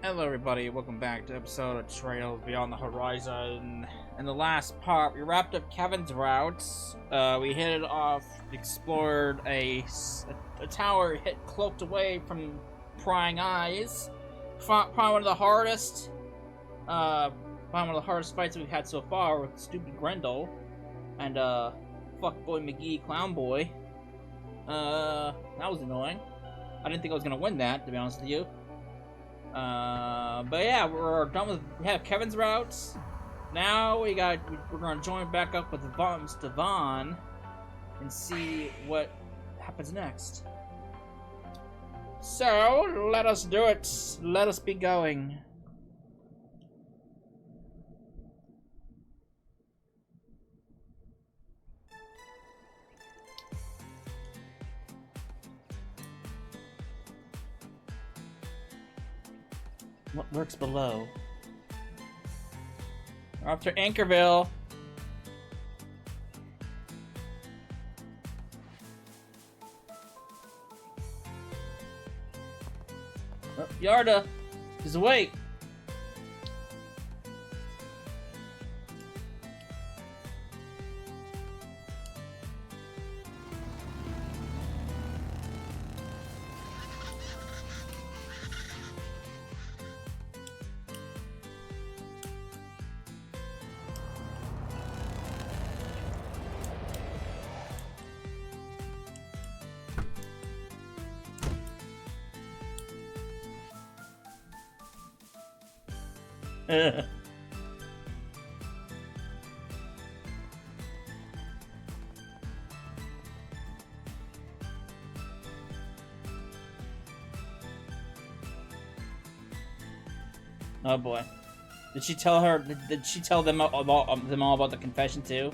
Hello everybody, welcome back to episode of Trails Beyond the Horizon. In the last part, we wrapped up Kevin's routes. We headed off, explored a tower cloaked away from prying eyes. Fought probably one of the hardest fights we've had so far with stupid Grendel. And fuckboy McGee Clown Boy. That was annoying. I didn't think I was gonna win that, to be honest with you. But yeah, we're done with. We have Kevin's routes. Now we're gonna join back up with Mr. Vaughn and see what happens next. So let us do it. Let us be going. What lurks below? We're off to Anchorville. Oh, Yarda is awake. Oh boy. Did she tell her? Did she tell them all about the confession too?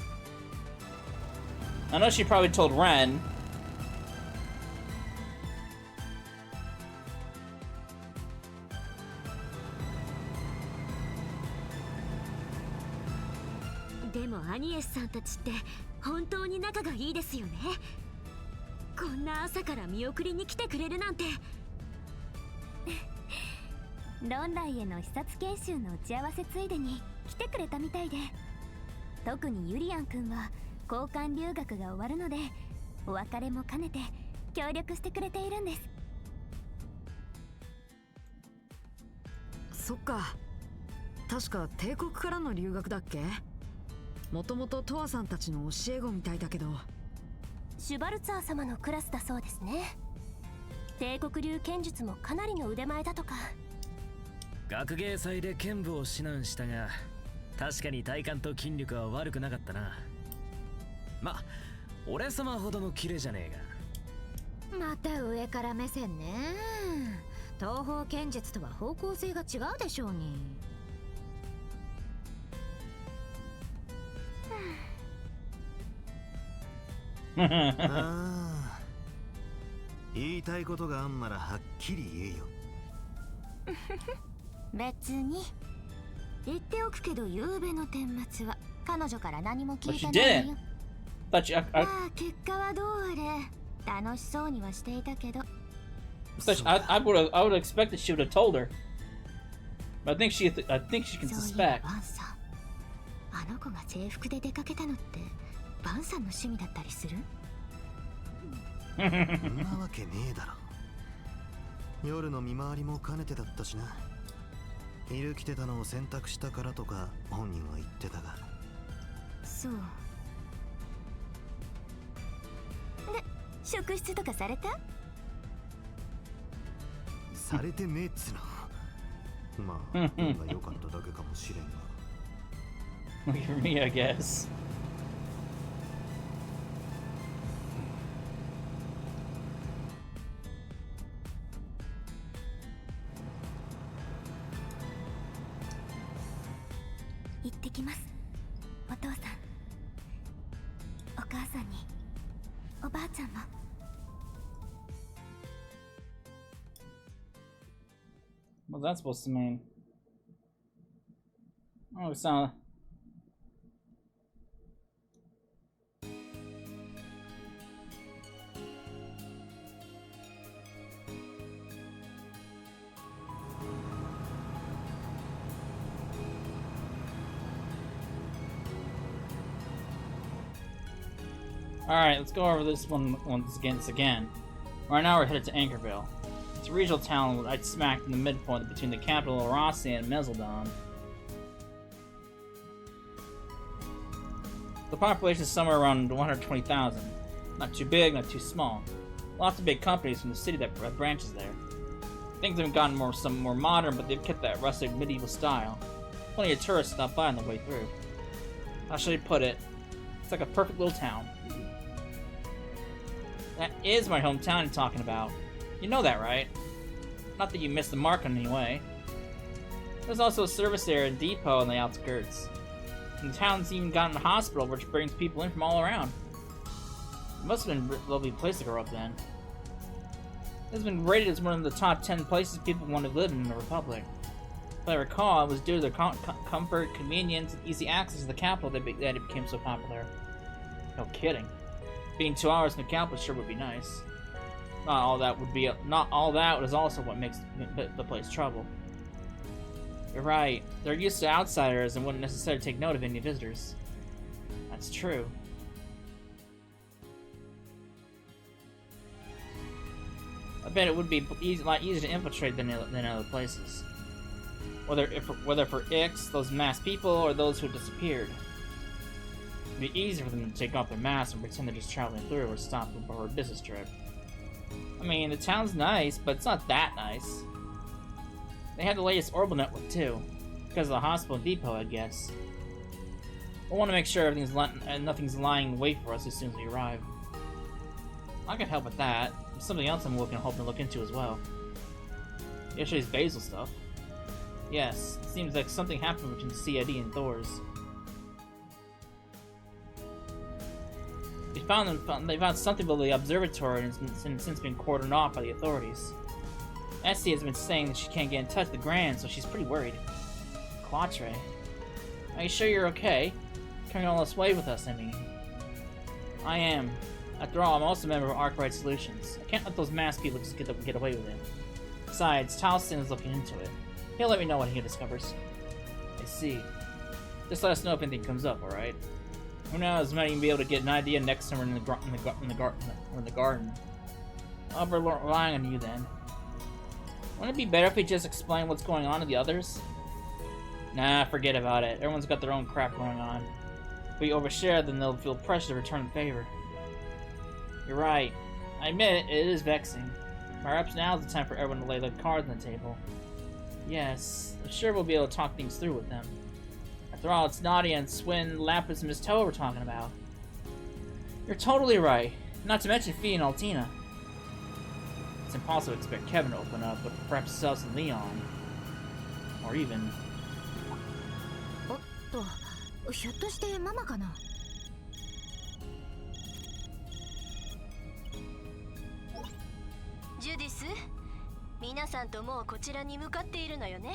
I know she probably told Ren.アニエスさんたちって本当に仲がいいですよね。こんな朝から見送りに来てくれるなんて。ロンライへの視察研修の打ち合わせついでに来てくれたみたいで、特にユリアン君は交換留学が終わるのでお別れも兼ねて協力してくれているんです。そっか、確か帝国からの留学だっけ？もともとトアさんたちの教え子みたいだけど。シュバルツァー様のクラスだそうですね。帝国流剣術もかなりの腕前だとか。学芸祭で剣舞を指南したが、確かに体幹と筋力は悪くなかったな。ま、俺様ほどのキレじゃねえが。また上から目線ね。東方剣術とは方向性が違うでしょうに。ああ、言いたいことがあんならはっきり言えよ。別に言っておくけど、夕べの顛末は彼女から何も聞いてないよ。まあ結果はどうあれ楽しそうにはしていたけど。I would expect that she would have told her. But I think she can suspect. あの子が制服で出かけたのってバンさんの趣味だったりする？そんなわけねえだろ。夜の見回りも兼ねてだったしな。昼来てたのを選択したからとか本人は言ってたが。そう。で、職質とかされた？されてねえっつの。まあ、運が良かっただけかもしれんが。Look for me, I guess. What's that supposed to mean? Oh, it sound. Alright, let's go over this one once again. Right now we're headed to Anchorville. It's a regional town right smack in the midpoint between the capital Rossi and Mezzaldon. The population is somewhere around 120,000. Not too big, not too small. Lots of big companies from the city that have branches there. Things have gotten some more modern, but they've kept that rustic medieval style. Plenty of tourists stop by on the way through. How should I put it? It's like a perfect little town. That is my hometown you're talking about. You know that, right? Not that you missed the mark in any way. There's also a service area and depot on the outskirts. And the town's even gotten a hospital which brings people in from all around. It must have been a lovely place to grow up then. It's been rated as one of the top 10 places people want to live in the Republic. If I recall, it was due to the comfort, convenience, and easy access to the capital that it became so popular. No kidding. Being 2 hours from the capital sure would be nice. Not all that is also what makes the place trouble. You're right. They're used to outsiders and wouldn't necessarily take note of any visitors. That's true. I bet it would be a lot easier to infiltrate than other places. Whether for Ix, those masked people, or those who disappeared. It'd be easier for them to take off their masks and pretend they're just traveling through or stopping for a business trip. I mean, the town's nice, but it's not that nice. They have the latest orbital network too, because of the hospital and depot, I guess. We'll want to make sure nothing's lying in wait for us as soon as we arrive. I can help with that. There's something else I'm hoping to look into as well. Yesterday's Basil stuff. Yes, it seems like something happened between CID and Thor's. They found something below the observatory and it's since been cordoned off by the authorities. Essie has been saying that she can't get in touch with the Grand, so she's pretty worried. Quatre. Are you sure you're okay? Coming all this way with us, I mean. I am. After all, I'm also a member of Arkwright Solutions. I can't let those masked people just get away with it. Besides, Talston is looking into it. He'll let me know what he discovers. I see. Just let us know if anything comes up, alright? Who knows, we might even be able to get an idea next time we're in the garden. I'll be relying on you then. Wouldn't it be better if we just explain what's going on to the others? Nah, forget about it. Everyone's got their own crap going on. If we overshare, then they'll feel pressure to return the favor. You're right. I admit it is vexing. Perhaps now's the time for everyone to lay the cards on the table. Yes, I'm sure we'll be able to talk things through with them. After all, it's Nadia and Swin, Lapis, and Miss Toa we're talking about. You're totally right. Not to mention Fee and Altina. It's impossible to expect Kevin to open up, but perhaps Sus and Leon. Or even... おっと、ひょっとしてママかな。ジュディス、皆さんともうこちらに向かっているのよね。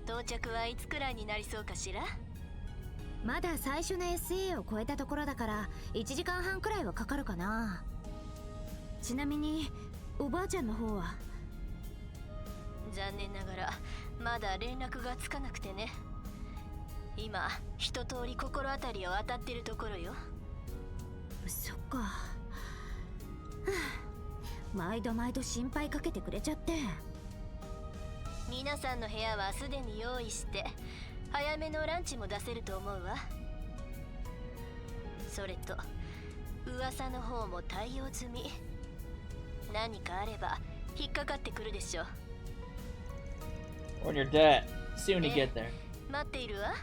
到着はいつくらいになりそうかしら。まだ最初の SA を超えたところだから1時間半くらいはかかるかな。ちなみにおばあちゃんの方は。残念ながらまだ連絡がつかなくてね。今一通り心当たりを当たってるところよ。そっか。毎度心配かけてくれちゃって。皆さんの部屋はすでに用意して早めのランチも出せると思うわ。それと噂の方も対応済み。何かあれば引っかかってくるでしょ。When you're dead, soon you get there. 待っているわ。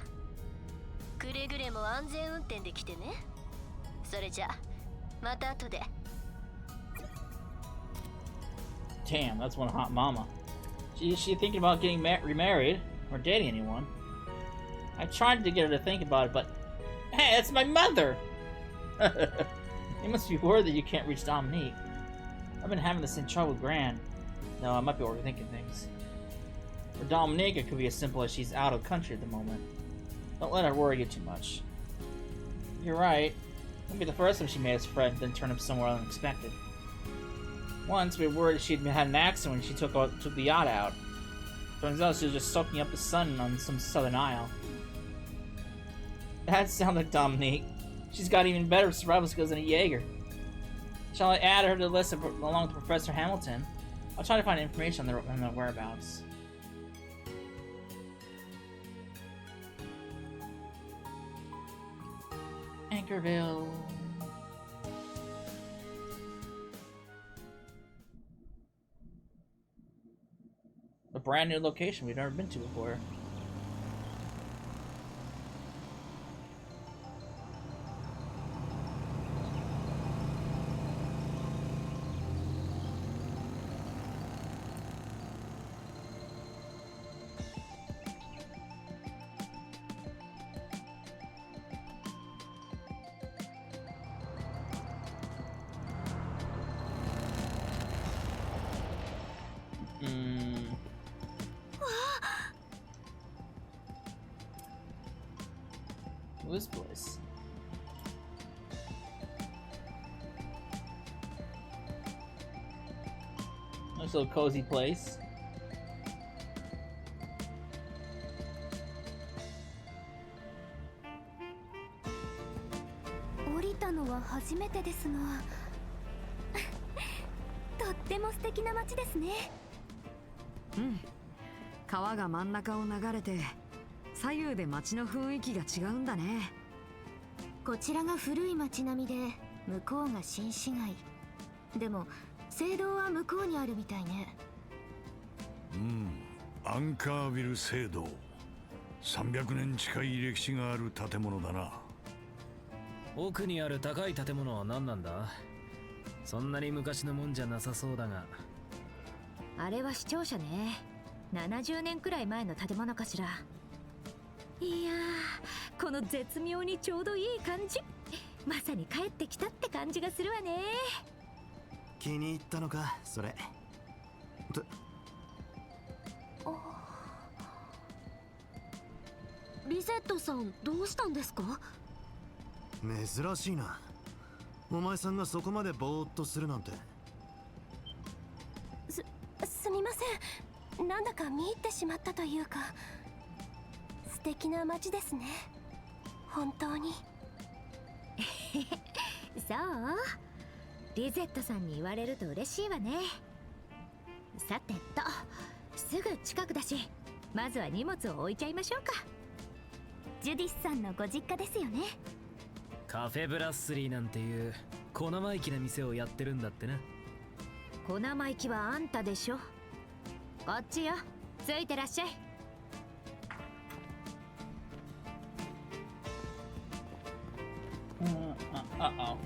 くれぐれも安全運転で来てね。それじゃまた後で。Damn, that's one hot mama. Is she thinking about getting remarried or dating anyone? I tried to get her to think about it, but hey, that's my mother. You must be worried that you can't reach Dominique. I've been having the same trouble with Gran. No, I might be overthinking things. For Dominique, it could be as simple as she's out of the country at the moment. Don't let her worry you too much. You're right. It won't be the first time she made us fret and then turned up somewhere unexpected. Once we were worried she'd had an accident when she took the yacht out. Turns out she was just soaking up the sun on some southern isle. That sounds like Dominique. She's got even better survival skills than a Jaeger. Shall I add her to the list along with Professor Hamilton? I'll try to find information on their whereabouts. Anchorville. A brand new location we've never been to before. This place. Nice little cozy place.降りたのは初めてですがとっても素敵な街ですね。うん、川が真ん中を流れて左右で街の雰囲気が違うんだね。こちらが古い街並みで向こうが新市街でも聖堂は向こうにあるみたいね。アンカービル聖堂、300年近い歴史がある建物だな。奥にある高い建物は何なんだ？そんなに昔のもんじゃなさそうだが。あれは市庁舎ね。70年くらい前の建物かしら。いやー、この絶妙にちょうどいい感じ。まさに帰ってきたって感じがするわね。気に入ったのか、それ。リゼットさん、どうしたんですか？珍しいな。お前さんがそこまでぼーっとするなんて。すみません。なんだか見入ってしまったというか。素敵な街ですね。本当に。そう？リゼットさんに言われると嬉しいわね。さてと、すぐ近くだし、まずは荷物を置いちゃいましょうか。ジュディスさんのご実家ですよね。カフェブラッスリーなんていう小生意気な店をやってるんだってな。小生意気はあんたでしょ。こっちよ。ついてらっしゃい。Uh-oh.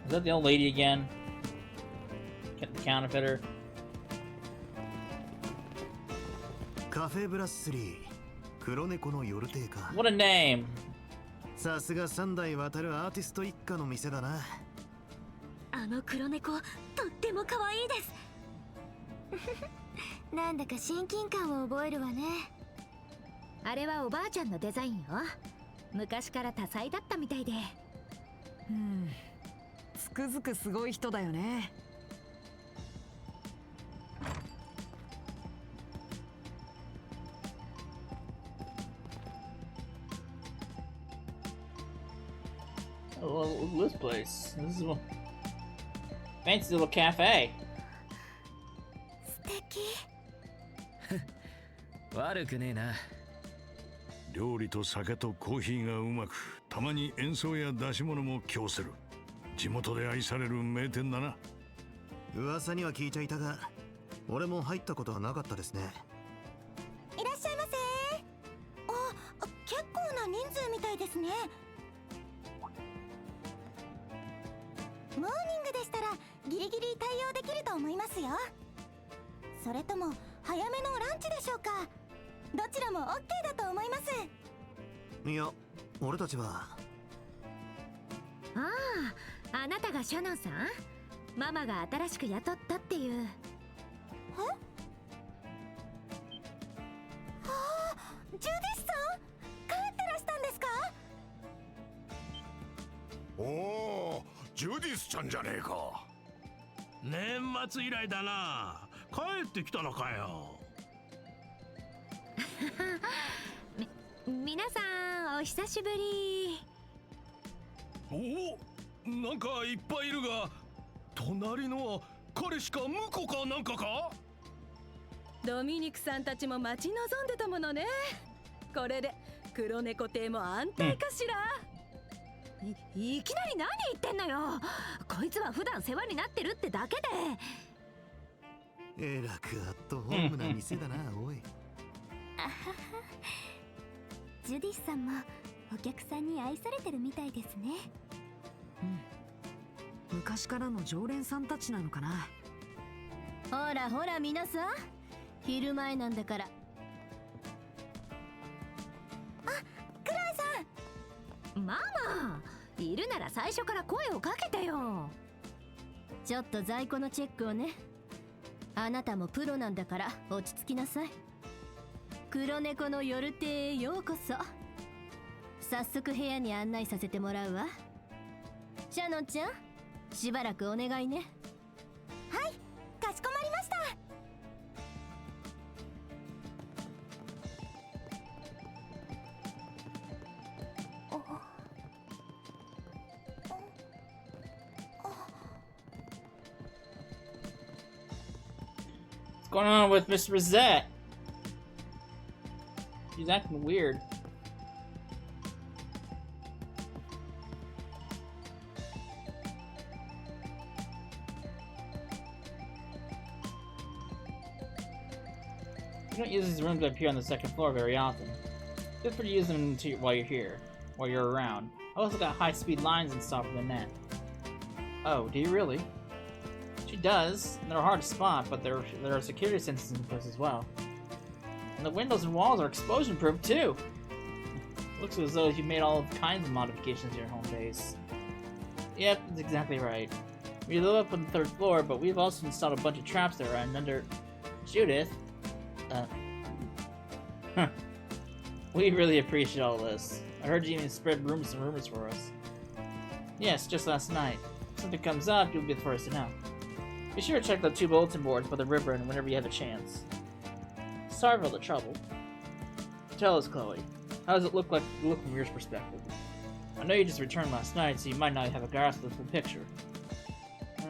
Is that the old lady again? The counterfeiter? カフェブラッスリー、黒猫の夜亭か。 What a name! さすが3代渡るアーティスト一家の店だな。あの黒猫、とっても可愛いです。なんだか親近感を覚えるわね。あれはおばあちゃんのデザインよ。昔から多彩だったみたいで。つくづくすごい人だよね。Oh, look at this place. This is a fancy little cafe. 素敵。悪くねえな。料理と酒とコーヒーがうまく、たまに演奏や出し物も供する。地元で愛される名店だな。噂には聞いちゃいたが、俺も入ったことはなかったですね。いらっしゃいませ。結構な人数みたいですね。モーニングでしたらギリギリ対応できると思いますよ。それとも早めのランチでしょうか。どちらも OK だと思います。いや、俺たちは。あなたがシャノンさん？ママが新しく雇ったっていう。ジュディスさん、帰ってらしたんですか？おお、ジュディスちゃんじゃねえか。年末以来だな。帰ってきたのかよ。皆さんお久しぶり。おお、なんかいっぱいいるが、隣のは彼しか婿かなんかか？ドミニクさんたちも待ち望んでたものね。これで黒猫邸も安泰かしら。いきなり何言ってんのよ。こいつは普段世話になってるってだけで。えらくアットホームな店だな、おい。あはは。ジュディスさんもお客さんに愛されてるみたいですね。昔からの常連さんたちなのかな。ほらほら皆さん、昼前なんだから。クライさん。ママ、いるなら最初から声をかけてよ。ちょっと在庫のチェックをね。あなたもプロなんだから落ち着きなさい。黒猫の夜亭へようこそ。早速部屋に案内させてもらうわ。シャノンちゃん、しばらくお願いね。はい、かしこまりました。What's going on with Miss Rosette? She's acting weird. You don't use these rooms up here on the second floor very often. Feel free to use them while you're here, while you're around. I also got high-speed lines installed for the net. Oh, do you really? She does, and they're hard to spot, but there are security sensors in place as well. And the windows and walls are explosion-proof too! Looks as though you've made all kinds of modifications to your home base. Yep, that's exactly right. We live up on the 3rd floor, but we've also installed a bunch of traps there, and under Judith... We really appreciate all this. I heard you even spread rumors for us. Yes, just last night. If something comes up, you'll be the first to know. Be sure to check the 2 bulletin boards by the river and whenever you have a chance. Sorry for all the trouble. Tell us, Chloe, how does it look from your perspective? I know you just returned last night, so you might not have a grasp of the full picture.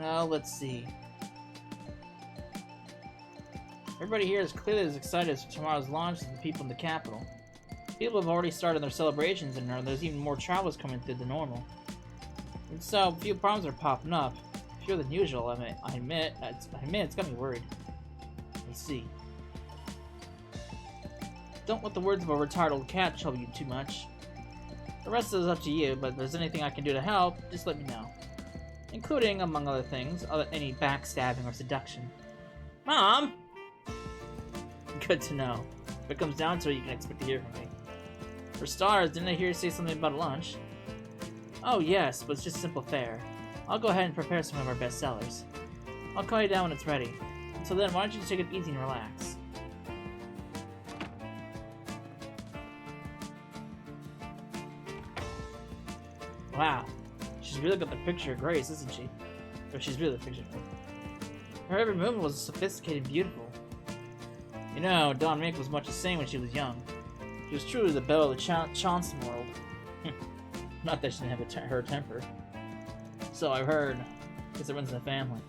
Well, let's see. Everybody here is clearly as excited as tomorrow's launch as the people in the capital. People have already started their celebrations, and there's even more travelers coming through than normal. And so, a few problems are popping up. Fewer than usual, I admit it's got me worried. I see. Don't let the words of a retired old cat trouble you too much. The rest is up to you, but if there's anything I can do to help, just let me know. Including, among other things, any backstabbing or seduction. Mom! Good to know. If it comes down to it, you can expect to hear from me. For starters, didn't I hear you say something about lunch? Oh yes, but it's just simple fare. I'll go ahead and prepare some of our best sellers. I'll call you down when it's ready. Until then, why don't you take it easy and relax? Wow, she's really got the picture of Grace, isn't she? Or she's really the picture of her. Her every movement was sophisticated and beautiful. You know, Dominique was much the same when she was young. She was truly the belle of the Chancellor world. Not that she didn't have her temper. So I've heard. Guess it runs in the family.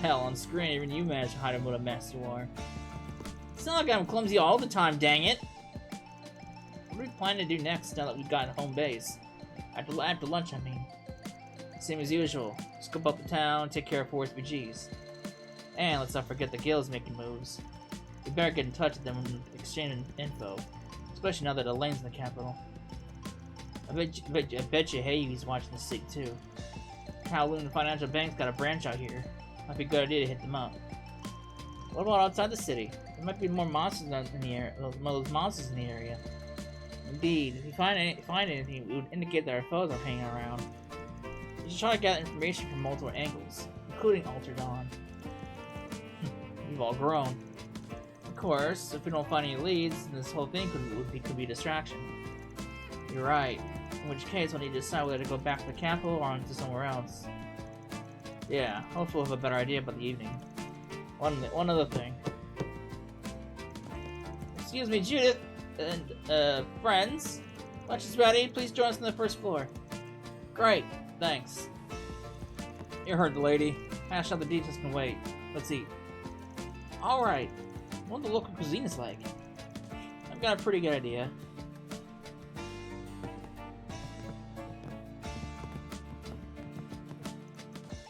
Hell, on screen, even you managed to hide what a mess you are. It's not like I'm clumsy all the time, dang it! What are we planning to do next now that we've gotten home base? After lunch, I mean. Same as usual. Scope up the town, take care of 4 SPGs. And let's not forget the guild's making moves. We better get in touch with them and exchange info. Especially now that Elaine's in the capital. I bet you Hayes watching the sig too. Kowloon Financial Bank's got a branch out here. Might be a good idea to hit them up. What about outside the city? There might be more monsters in the area. Those monsters in the area. Indeed, if we find anything, it would indicate that our foes are hanging around. We should try to get information from multiple angles, including Alter Dawn. We've all grown. Of course, if we don't find any leads, then this whole thing could be a distraction. You're right. In which case, we'll need to decide whether to go back to the capital or on to somewhere else. Yeah, hopefully we'll have a better idea about the evening. One other thing. Excuse me, Judith and friends. Lunch is ready. Please join us on the 1st floor. Great, thanks. You heard the lady. Hash out the details can wait. Let's eat. Alright. What the local cuisine is like. I've got a pretty good idea.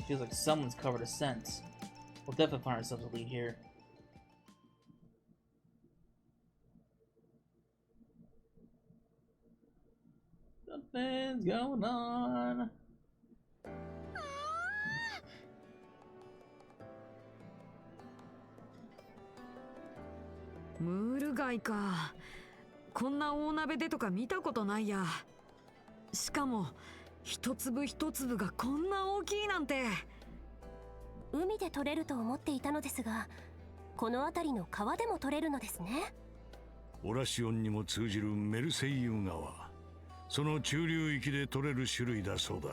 Feels like someone's covered a scent. We'll definitely find ourselves a lead here. Something's going on.ムール貝か。こんな大鍋でとか見たことないや。しかも一粒一粒がこんな大きいなんて。海で取れると思っていたのですが、この辺りの川でも取れるのですね。オラシオンにも通じるメルセイユ川、その中流域で取れる種類だそうだ。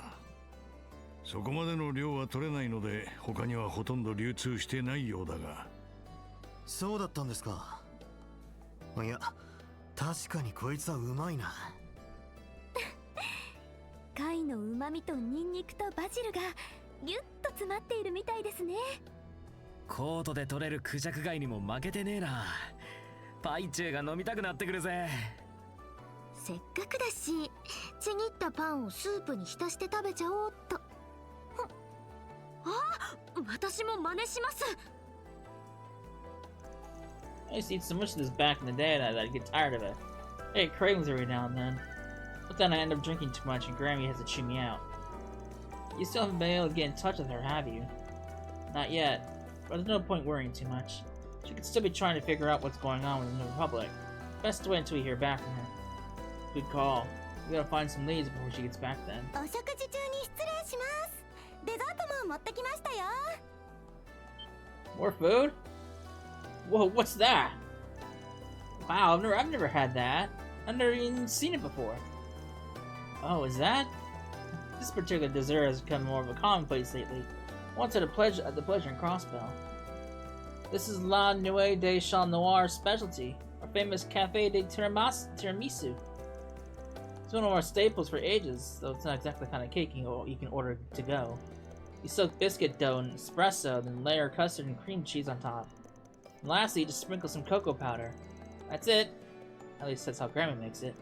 そこまでの量は取れないので他にはほとんど流通してないようだが。そうだったんですか。いや、確かにこいつはうまいな。貝の旨味とニンニクとバジルがギュッと詰まっているみたいですね。コートで取れるクジャク貝にも負けてねえな。パイチューが飲みたくなってくるぜ。せっかくだし、ちぎったパンをスープに浸して食べちゃおうっと。あ、私も真似します。I used to eat so much of this back in the day that I'd get tired of it. I get cravings every now and then. But then I end up drinking too much and Grammy has to chew me out. You still haven't been able to get in touch with her, have you? Not yet, but there's no point worrying too much. She could still be trying to figure out what's going on within the Republic. Best to wait until we hear back from her. Good call. We gotta find some leads before she gets back then. お食事中に失礼します。デザートも持ってきましたよ。More food? Whoa, what's that? Wow, I've never had that. I've never even seen it before. Oh, is that? This particular dessert has become more of a commonplace lately. Once at the Pleasure and Crossbell. This is La Nuit de Chat Noir's specialty, our famous Café de Tiramisu. It's one of our staples for ages, though it's not exactly the kind of cake you can order to go. You soak biscuit dough in espresso, then layer custard and cream cheese on top. And lastly, just sprinkle some cocoa powder. That's it. At least that's how Grandma makes it.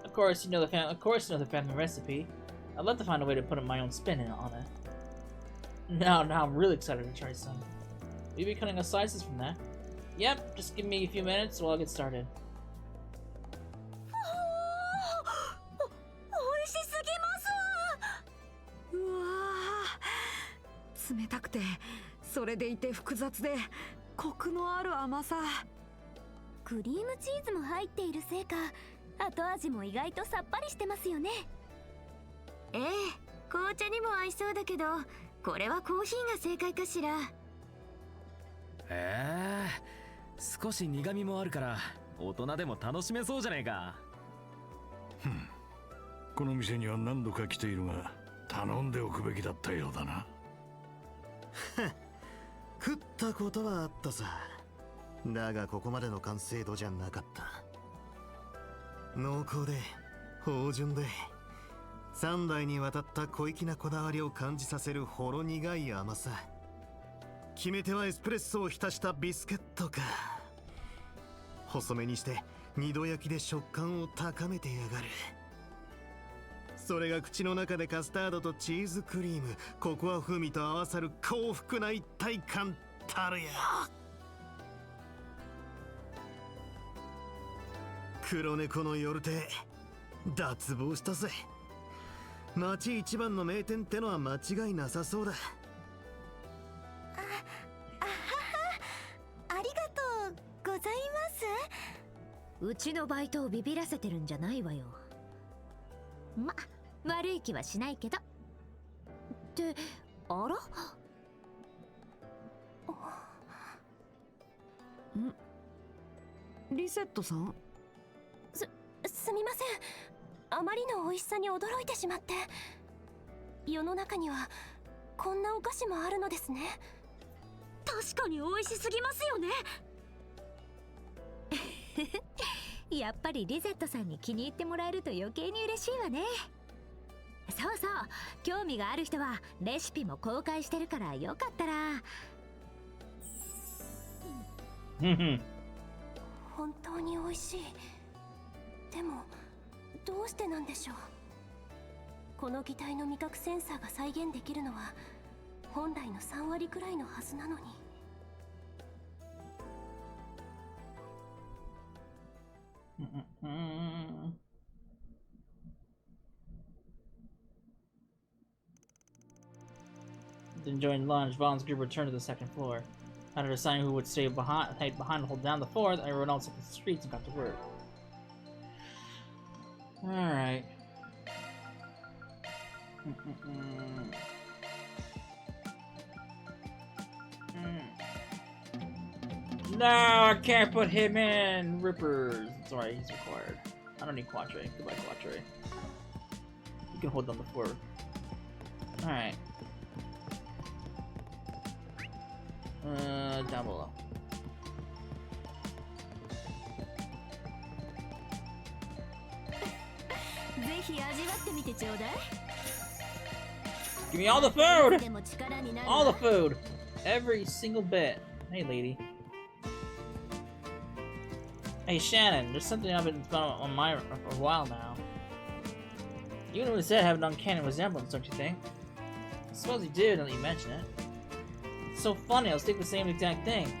Of course, you know the family recipe. I'd love to find a way to put my own spin on it. Now I'm really excited to try some. Will you be cutting us slices from that? Yep, just give me a few minutes while I get started. 美味しすぎますわ。うわー、冷たくてそれでいて複雑でコクのある甘さ。クリームチーズも入っているせいか、後味も意外とさっぱりしてますよね。ええ、紅茶にも合いそうだけど、これはコーヒーが正解かしら。少し苦味もあるから大人でも楽しめそうじゃねえか。この店には何度か来ているが頼んでおくべきだったようだな。食ったことはあったさ。だがここまでの完成度じゃなかった。濃厚で芳醇で3代にわたった小粋なこだわりを感じさせるほろ苦い甘さ。決め手はエスプレッソを浸したビスケットか。細めにして二度焼きで食感を高めてやがる。それが口の中でカスタードとチーズクリーム、ココア風味と合わさる幸福な一体感たるや。黒猫の夜亭、脱帽したぜ。町一番の名店ってのは間違いなさそうだ。ありがとうございます。うちのバイトをビビらせてるんじゃないわよ。悪い気はしないけど。ってあら？リセットさん？すみません。あまりの美味しさに驚いてしまって。世の中にはこんなお菓子もあるのですね。確かに美味しすぎますよね。やっぱりリゼットさんに気に入ってもらえると余計に嬉しいわね。そうそう、興味がある人はレシピも公開してるからよかったら。本当に美味しい。でもどうしてなんでしょう。この機体の味覚センサーが再現できるのは本来の3割くらいのはずなのに。Enjoying lunch, Vaughn's group returned to the second floor. After deciding who would stay behind and hold down the fort, everyone else took the streets and got to work. Alright. No, I can't put him in! Rippers. Sorry, he's required. I don't need Quatre. Goodbye, Quatre. You can hold down the fort. Alright. Down below. Give me all the food! All the food! Every single bit. Hey, lady. Hey, Shannon, there's something I've been on my for a while now. You and Lisette have an uncanny resemblance, don't you think? I suppose you do, now that you mention it. It's so funny, I was thinking the same exact thing.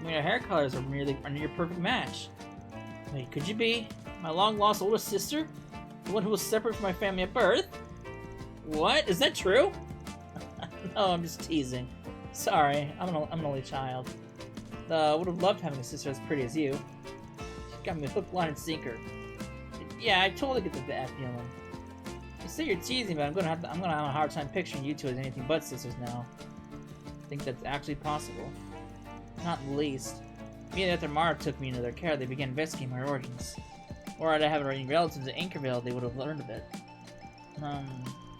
I mean, our hair colors are near perfect match. Wait, could you be my long-lost older sister? The one who was separate from my family at birth? What? Is that true? No, I'm just teasing. Sorry, I'm an only child. Would have loved having a sister as pretty as you. She got me hook, line, and sinker. Yeah, I totally get that feeling. You say you're teasing, but I'm gonna have a hard time picturing you two as anything but sisters now. I think that's actually possible. Not in the least. Immediately after Mara took me into their care, they began investigating my origins. Or I'd have any relatives in Anchorville, they would have learned of it.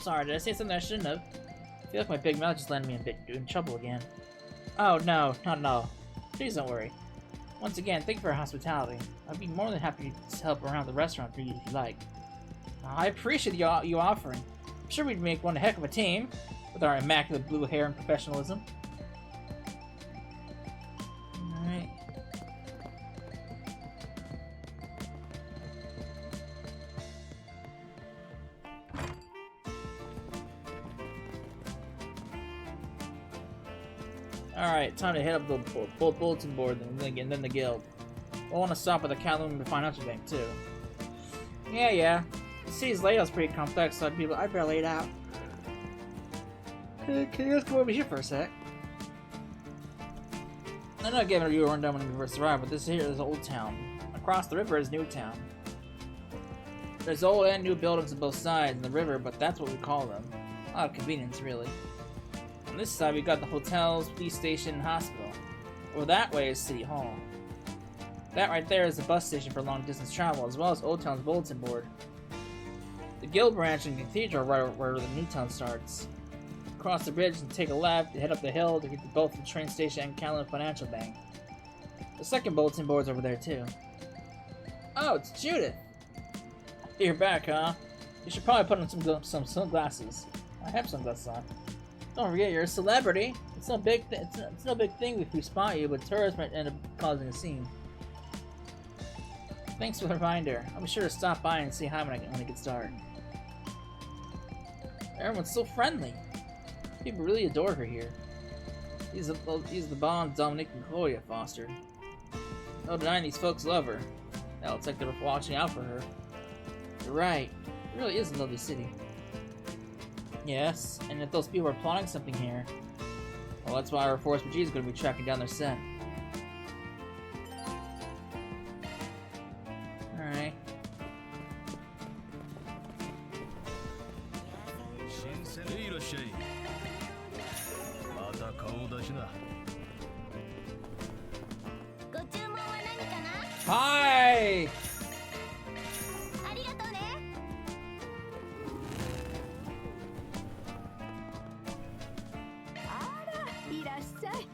Sorry, did I say something I shouldn't have? I feel like my big mouth just landed me in trouble again. Oh, no, not at all. Please don't worry. Once again, thank you for your hospitality. I'd be more than happy to help around the restaurant for you if you like. I appreciate you offering. I'm sure we'd make one heck of a team, with our immaculate blue hair and professionalism. Alright. Alright, time to hit up the bulletin board and then the guild. We'll want to stop at the Calvard and Financial Bank too. Yeah. The city's layout's pretty complex, so I'd better lay it out. Can you just go over here for a sec? I'm not giving you a rundown when we first arrived, but this here is Old Town. Across the river is New Town. There's old and new buildings on both sides of the river, but that's what we call them. A lot of convenience, really. On this side, we got the hotels, police station, and hospital. Over that way is City Hall. That right there is the bus station for long-distance travel, as well as Old Town's bulletin board. The guild branch and cathedral are right where the New Town starts. Cross the bridge and take a left, head up the hill to get to both the train station and Calvard Financial Bank. The second bulletin board's over there too. Oh, it's Judith! You're back, huh? You should probably put on some sunglasses. I have sunglasses on. Don't forget, you're a celebrity. It's no big thing if we spot you, but tourists might end up causing a scene. Thanks for the reminder. I'll be sure to stop by and say hi when it gets dark. Everyone's so friendly. People really adore her here. These are the bonds Dominic and Chloe have fostered. No denying these folks love her. Now it's like they're watching out for her. You're right. It really is a lovely city. Yes, and if those people are plotting something here, well, that's why our Force PG is going to be tracking down their scent. Alright. Hi!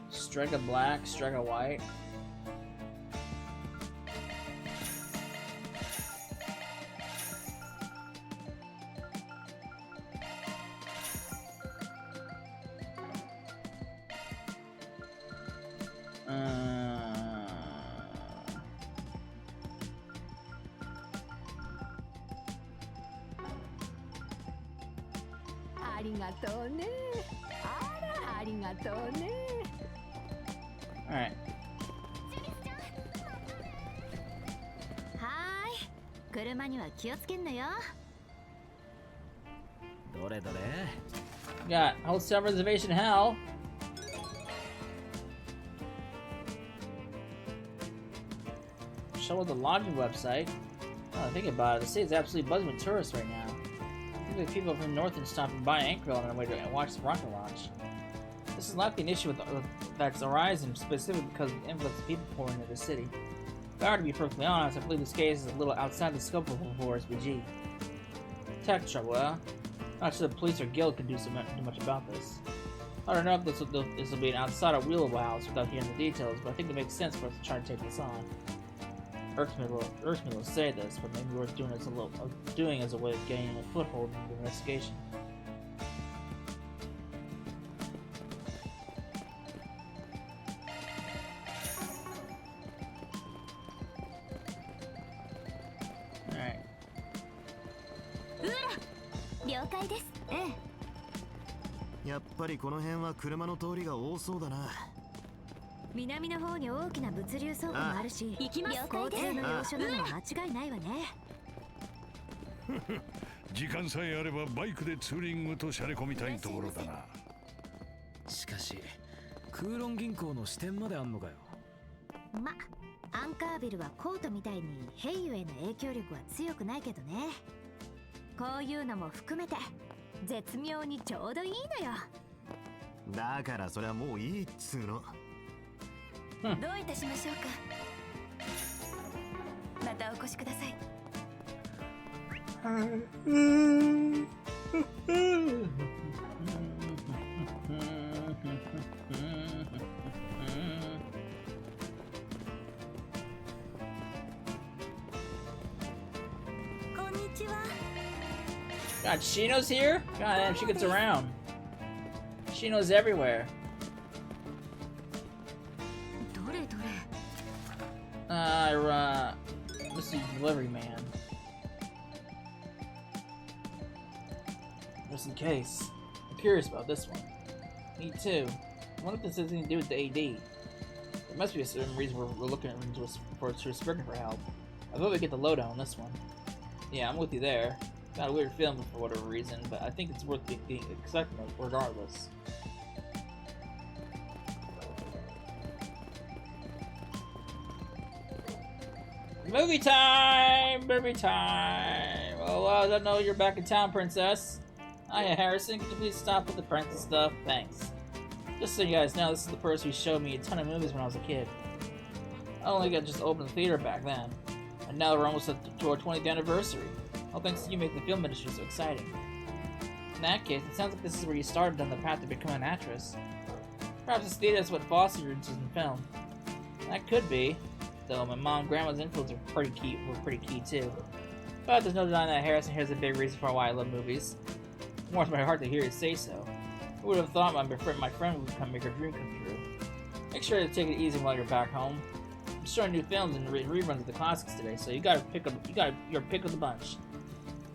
Strega black, Strega white. りがとうね。あら、ありがとうね。Alright. はーい、車には気をつけんのよ。どれどれ Got hotel reservation hell. Show with the lodging website. Oh, think about it. The city's absolutely buzzing with tourists right now. Seems like people from Northern stopping by Anchorville on their way to watch the rocket launch. This is likely an issue with that's arising specifically because of the influx of people pouring into the city. If I were to be perfectly honest, I believe this case is a little outside the scope of a 4SBG. Tech trouble, huh? Not sure the police or guild can do much about this. I don't know if this will be an outside or wheelhouse without hearing the details, but I think it makes sense for us to try to take this on. Irks me to say this, but maybe worth doing as a way of gaining a foothold in the investigation. Alright. 了解です。ええ。やっぱりこの辺は車の通りが多そうだな。南の方に大きな物流倉庫もあるし、行きます。交通の要所なのは間違いないわね。時間さえあればバイクでツーリングとしゃれ込みたいところだな。しかし空論銀行の支店まであんのかよ。ま、アンカービルはコートみたいにヘイユへの影響力は強くないけどね。こういうのも含めて絶妙にちょうどいいのよ。だからそれはもういいっつうの。どういたしましょうか。またお越しください。こんにちは。God, Shino's here? God damn, she gets around. Shino's everywhere. どれどれ。Mr. Delivery Man. Just in case. I'm curious about this one. Me too. I wonder if this has anything to do with the AD. There must be a certain reason we're looking into for looking for help. I thought we'd get the lowdown on this one. Yeah, I'm with you there. Got a weird feeling for whatever reason, but I think it's worth being accepting regardless. Movie time! Movie time! Oh, I don't know you're back in town, princess. Hiya, Harrison. Could you please stop with the princess stuff? Thanks. Just so you guys know, this is the person who showed me a ton of movies when I was a kid. I only got just opened the theater back then. And now we're almost to our 20th anniversary. All thanks to you making the film industry so exciting. In that case, it sounds like this is where you started on the path to become an actress. Perhaps this theater is what fostered your interest in film. That could be. Though my mom and grandma's influence were pretty key too. But there's no denying that Harrison here's a big reason for why I love movies. It warms my heart to hear you say so. Who would have thought my friend would make her dream come true? Make sure to take it easy while you're back home. I'm showing new films and reruns of the classics today, so you're pick of the bunch.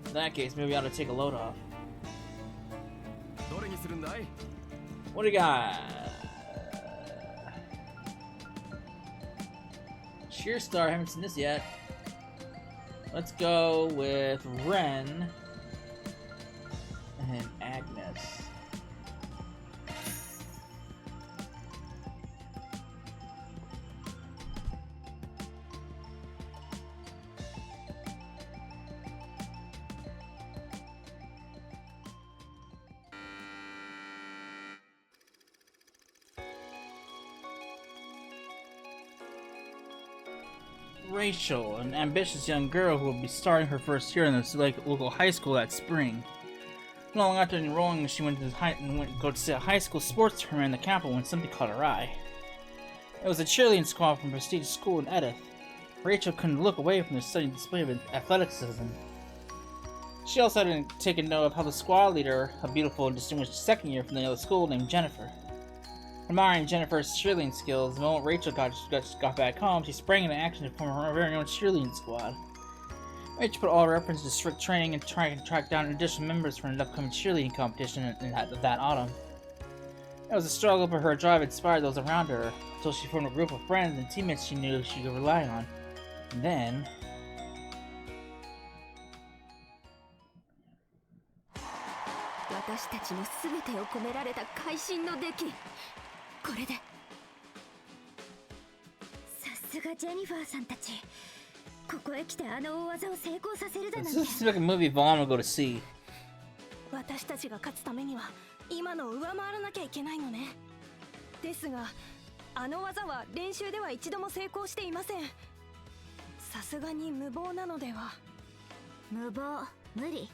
In that case, maybe I ought to take a load off. What do you got? Sheer Star, haven't seen this yet. Let's go with Ren and Agnes. Rachel, an ambitious young girl who will be starting her first year in this local high school that spring. Not long after enrolling, she went to go to a high school sports tournament in the capital when something caught her eye. It was a cheerleading squad from a prestigious school in Edith. Rachel couldn't look away from the stunning display of athleticism. She also had taken note of how the squad leader, a beautiful and distinguished second year from the other school named Jennifer. Admiring Jennifer's cheerleading skills, the moment Rachel got back home, she sprang into action to form her very own cheerleading squad. Rachel put all her efforts into strict training and trying to track down additional members for an upcoming cheerleading competition that autumn. It was a struggle, but her drive inspired those around her, until she formed a group of friends and teammates she knew she could rely on. And then... 私たちの全てを込められた会心の出来。これで。さすがジェニファーさんたち。ここへ来てあの大技を成功させるだなんて。This is like a movie Vaughn would go to see. 私たちが勝つためには今のを上回らなきゃいけないのね。ですが、あの技は練習では一度も成功していません。さすがに無謀なのでは。無謀、無理。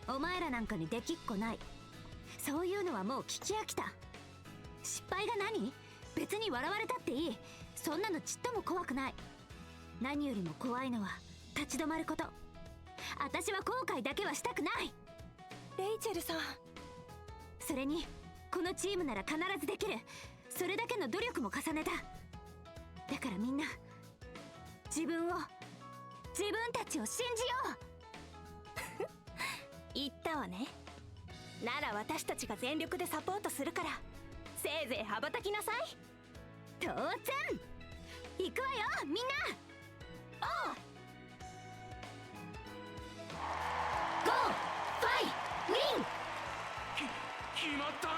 お前らなんかにできっこない。そういうのはもう聞き飽きた。失敗が何？別に笑われたっていい。そんなのちっとも怖くない。何よりも怖いのは立ち止まること。私は後悔だけはしたくない。レイチェルさん。それにこのチームなら必ずできる。それだけの努力も重ねた。だからみんな自分たちを信じよう。言ったわね。なら私たちが全力でサポートするから、せいぜい羽ばたきなさい。当然。行くわよ、みんな。おう。ゴー、ファイ、ウィン。決まったな。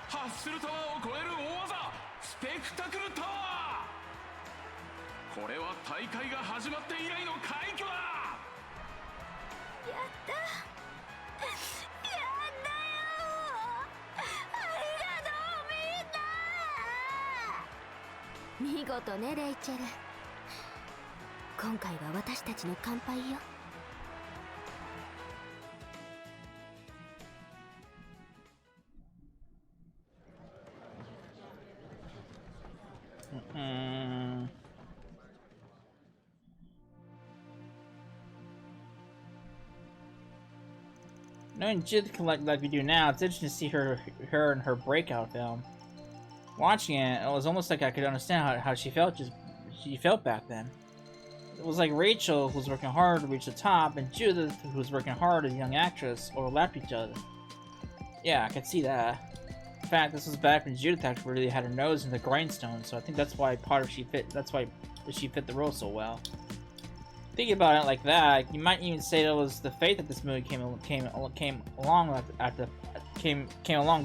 ハッスルタワーを超える大技、スペクタクルタワー。これは大会が始まって以来の快挙だ。やった。やったよ。ありがとうみんな。見事ねレイチェル。今回は私たちの乾杯よ。Knowing Judith like we do now, it's interesting to see her in her breakout film. Watching it, it was almost like I could understand how she felt back then. It was like Rachel, who was working hard to reach the top, and Judith, who was working hard as a young actress, overlapped each other. Yeah, I could see that. In fact, this was back when Judith actually really had her nose in the grindstone, so I think that's why she fit the role so well. Thinking about it like that, you might even say it was the fate that this movie came along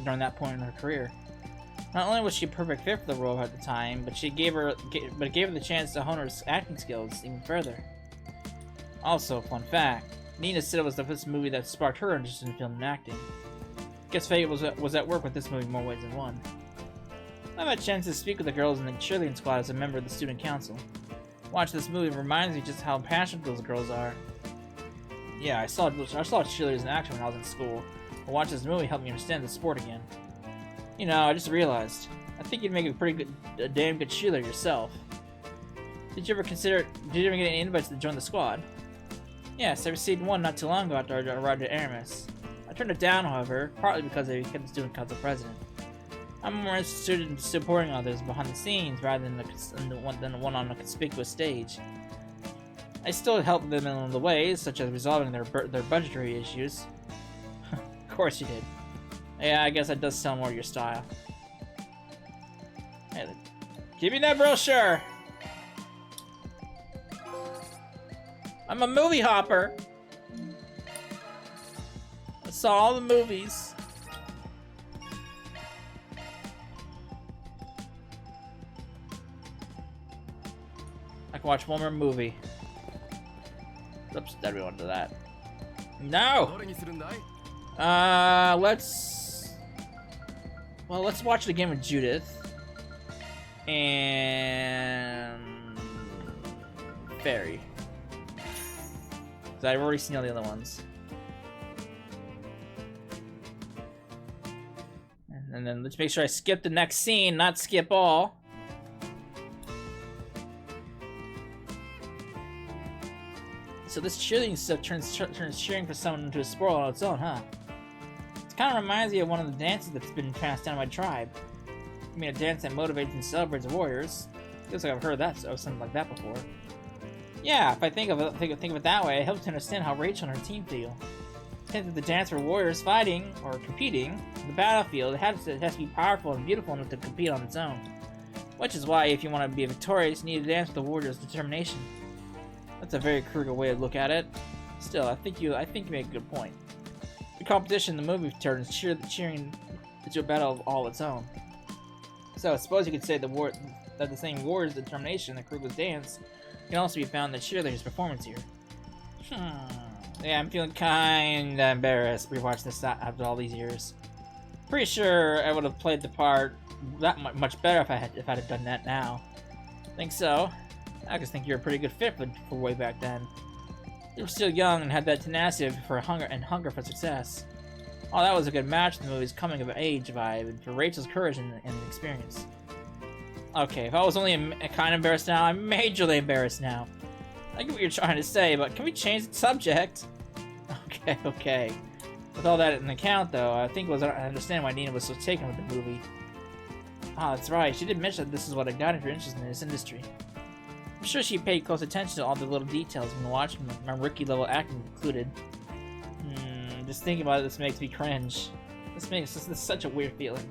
during that point in her career. Not only was she a perfect fit for the role at the time, but it gave her the chance to hone her acting skills even further. Also, fun fact, Nina said it was the first movie that sparked her interest in film and acting. Guess fate was at work with this movie in more ways than one. I've had a chance to speak with the girls in the cheerleading squad as a member of the student council. Watching this movie reminds me just how passionate those girls are. Yeah, I saw cheerleaders in action when I was in school, but watching this movie helped me understand the sport again. You know, I just realized, I think you'd make a damn good cheerleader yourself. Did you ever get any invites to join the squad? Yes, I received one not too long ago after I arrived at Aramis. I turned it down, however, partly because I became the student council president. I'm more interested in supporting others behind the scenes rather than the one on a conspicuous stage. I still help them in other ways, such as resolving their budgetary issues. Of course you did. Yeah, I guess that does sound more your style. Hey, give me that brochure! I'm a movie hopper! I saw all the movies. I can watch one more movie. Oops, did we want to do that? No! Let's watch it again with Judith. And... Fairy. Because I've already seen all the other ones. And then let's make sure I skip the next scene, not skip all. So this cheerleading stuff turns cheering for someone into a sport on its own, huh? It kind of reminds me of one of the dances that's been passed down by my tribe. I mean, a dance that motivates and celebrates warriors. Feels like I've heard that or something like that before. Yeah, if I think of it that way, it helps to understand how Rachel and her team feel. Since that the dance were warriors fighting or competing on the battlefield, it has to be powerful and beautiful enough to compete on its own. Which is why, if you want to be victorious, you need to dance with the warrior's determination. That's a very cruel way to look at it. Still, I think you make a good point. The competition in the movie turns cheering into a battle all its own. So I suppose you could say that the same warrior's determination that Kruger's dance can also be found in the cheerleader's performance here. Yeah, I'm feeling kinda embarrassed rewatching this after all these years. Pretty sure I would have played the part that much better if I'd have done that now. Think so? I just think you're a pretty good fit for way back then. You were still young and had that tenacity for hunger for success. Oh, that was a good match in the movie's coming of age vibe, and for Rachel's courage and experience. Okay, if I was only kind of embarrassed now, I'm majorly embarrassed now. I get what you're trying to say, but can we change the subject? Okay. With all that in account, though, I understand why Nina was so taken with the movie. Ah, that's right. She did mention that this is what ignited her interest in this industry. I'm sure she paid close attention to all the little details when watching my rookie-level acting included. Just thinking about it, this makes me cringe. This is such a weird feeling.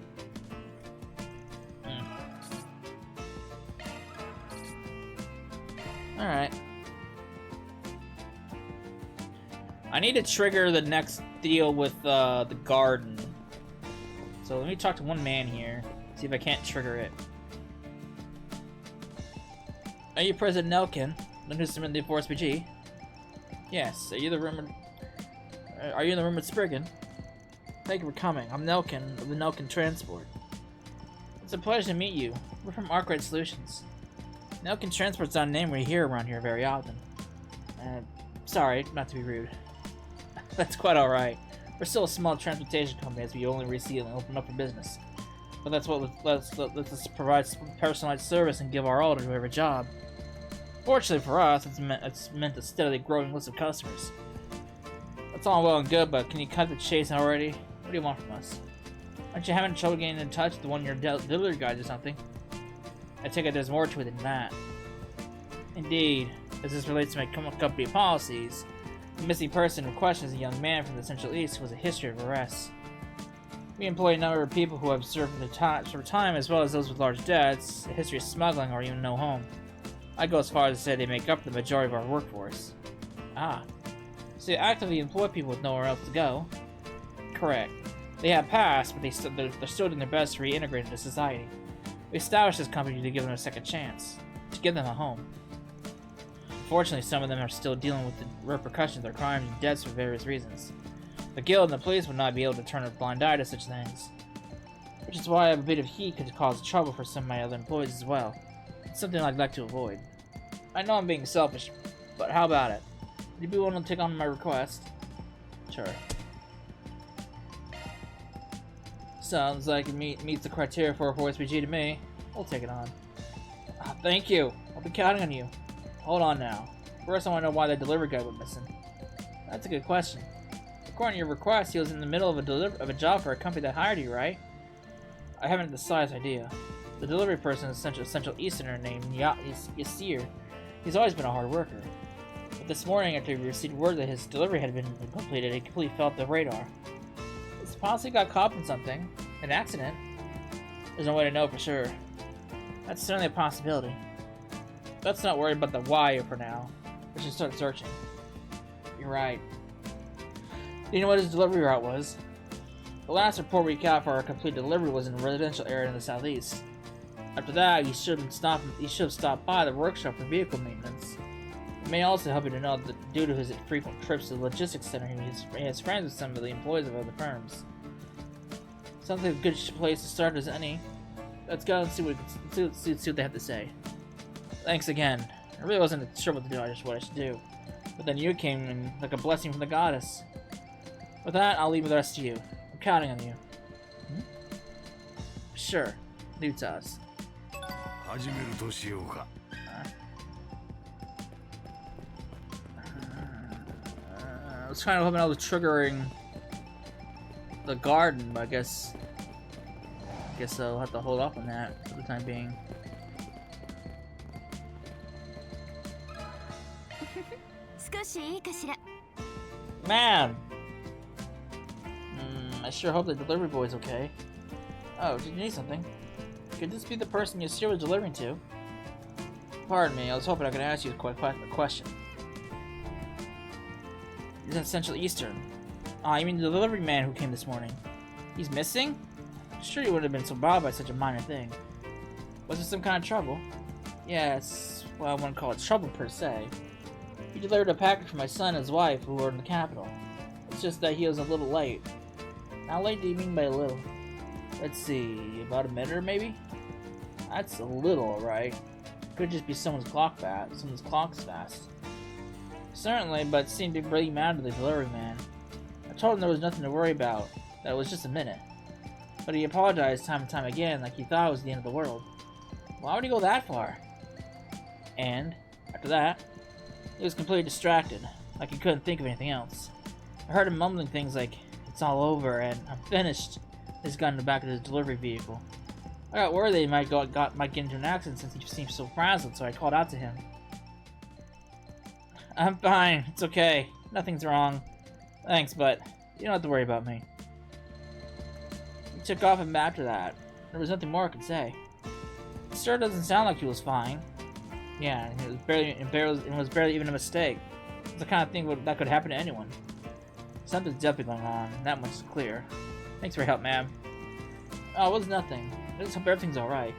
Alright. I need to trigger the next deal with the garden. So let me talk to one man here. See if I can't trigger it. Are you President Nelkin, the newest member of the 4SPG? Yes. Are you in the room with Spriggan? Thank you for coming. I'm Nelkin of the Nelkin Transport. It's a pleasure to meet you. We're from Arkwright Solutions. Nelkin Transport's not a name we hear around here very often. Sorry, not to be rude. That's quite alright. We're still a small transportation company as we only recently opened up for business. But that's what lets us provide personalized service and give our all to every job. Fortunately for us, it's meant a steadily growing list of customers. That's all well and good, but can you cut the chase already? What do you want from us? Aren't you having trouble getting in touch with one of your delivery guys or something? I take it there's more to it than that. Indeed, as this relates to my company policies, the missing person in question is a young man from the Central East who has a history of arrests. We employ a number of people who have served time as well as those with large debts, a history of smuggling, or even no home. I go as far as to say they make up the majority of our workforce. Ah. So you actively employ people with nowhere else to go? Correct. They have passed, but they're still doing their best to reintegrate into society. We established this company to give them a second chance, to give them a home. Unfortunately, some of them are still dealing with the repercussions of their crimes and debts for various reasons. The guild and the police would not be able to turn a blind eye to such things. Which is why a bit of heat could cause trouble for some of my other employees as well. It's something I'd like to avoid. I know I'm being selfish, but how about it? Would you be willing to take on my request? Sure. Sounds like it meets the criteria for a 4SPG to me. We'll take it on. Thank you. I'll be counting on you. Hold on now. First, I want to know why the delivery guy went missing. That's a good question. According to your request, he was in the middle of a job for a company that hired you, right? I haven't the slightest idea. The delivery person is a Central Easterner named Yasir. He's always been a hard worker. But this morning, after he received word that his delivery had been completed, he completely fell off the radar. It's possible he got caught in something. An accident. There's no way to know for sure. That's certainly a possibility. Let's not worry about the why for now. We should start searching. You're right. Do you know what his delivery route was? The last report we got for our complete delivery was in a residential area in the southeast. After that, he should have stopped by the workshop for vehicle maintenance. It may also help you to know that due to his frequent trips to the logistics center, he has friends with some of the employees of other firms. Sounds like a good place to start as any. Let's go and see what they have to say. Thanks again. I really wasn't sure what to do, what I should do. But then you came in like a blessing from the goddess. With that, I'll leave the rest to you. I'm counting on you. Sure. Leave it to us. I was kind of hoping I was triggering the garden, but I guess I'll have to hold off on that for the time being. 少しいいかしら。 Man! I sure hope the delivery boy's okay. Oh, did you need something? Could this be the person your sister was delivering to? Pardon me, I was hoping I could ask you a question. He's in Central Eastern. Ah, you mean the delivery man who came this morning? He's missing? Sure you wouldn't have been so bothered by such a minor thing. Was there some kind of trouble? Yes, well, I wouldn't call it trouble per se. He delivered a package for my son and his wife who were in the capital. It's just that he was a little late. How late do you mean by a little? Let's see, about a minute or maybe? That's a little, alright. Could just be someone's clock's fast. Certainly, but it seemed to be really mad at the delivery man. I told him there was nothing to worry about, that it was just a minute. But he apologized time and time again like he thought it was the end of the world. Why would he go that far? And, after that, he was completely distracted, like he couldn't think of anything else. I heard him mumbling things like, "It's all over," and "I'm finished." He's got in the back of his delivery vehicle. I got worried that he might get into an accident since he seemed so frazzled, so I called out to him. "I'm fine, it's okay. Nothing's wrong. Thanks, but you don't have to worry about me." He took off, and after that, there was nothing more I could say. It sure doesn't sound like he was fine. Yeah, and it was barely even a mistake. It's the kind of thing that could happen to anyone. Something's definitely going on, that much is clear. Thanks for your help, ma'am. Oh, it was nothing. I just hope everything's alright.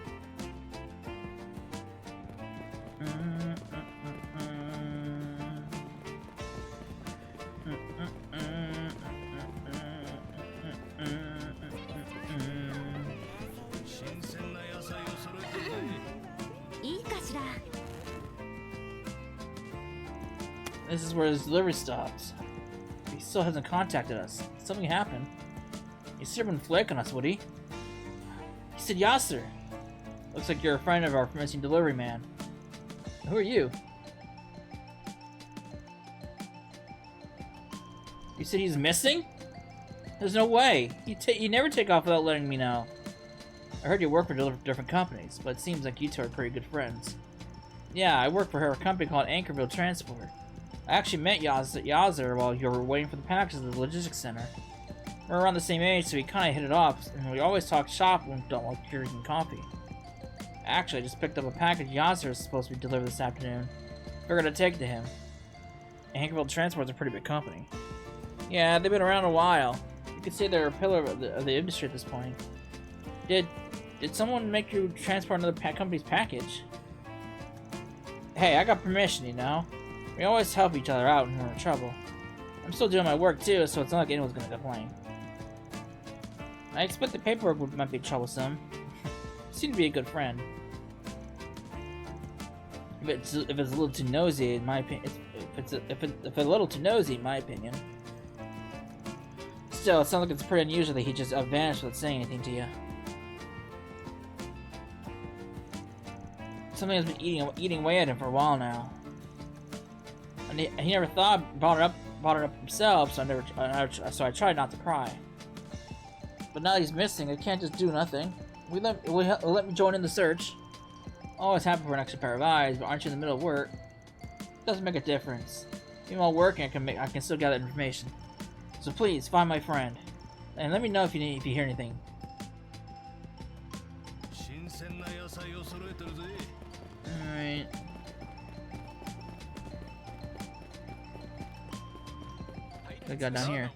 This is where his delivery stops. He still hasn't contacted us. Something happened. He should have been flaking us, would he? He said Yasser. Looks like you're a friend of our missing delivery man. Who are you? You said he's missing? There's no way. You never take off without letting me know. I heard you work for different companies, but it seems like you two are pretty good friends. Yeah, I work for a company called Anchorville Transport. I actually met Yazzer while you were waiting for the packages at the logistics center. We're around the same age, so we kind of hit it off, and we always talk shop when we don't like drinking coffee. Actually, I just picked up a package Yazzer is supposed to be delivered this afternoon. We're gonna take it to him. Anchorville Transport's a pretty big company. Yeah, they've been around a while. You could say they're a pillar of the industry at this point. Did someone make you transport another company's package? Hey, I got permission, you know? We always help each other out when we're in trouble. I'm still doing my work too, so it's not like anyone's gonna complain. I expect the paperwork might be troublesome. You seem to be a good friend. If it's a little too nosy, in my opinion, if it's a little too nosy, in my opinion. Still, it sounds like it's pretty unusual that he just vanished without saying anything to you. Something has been eating away at him for a while now. And he never brought it up himself, so I tried not to pry. But now he's missing, I can't just do nothing. Let me join in the search. Always happy for an extra pair of eyes, but aren't you in the middle of work? It doesn't make a difference. Even while working, I can still gather information. So please find my friend, and let me know if you hear anything. Alright. What we got down here?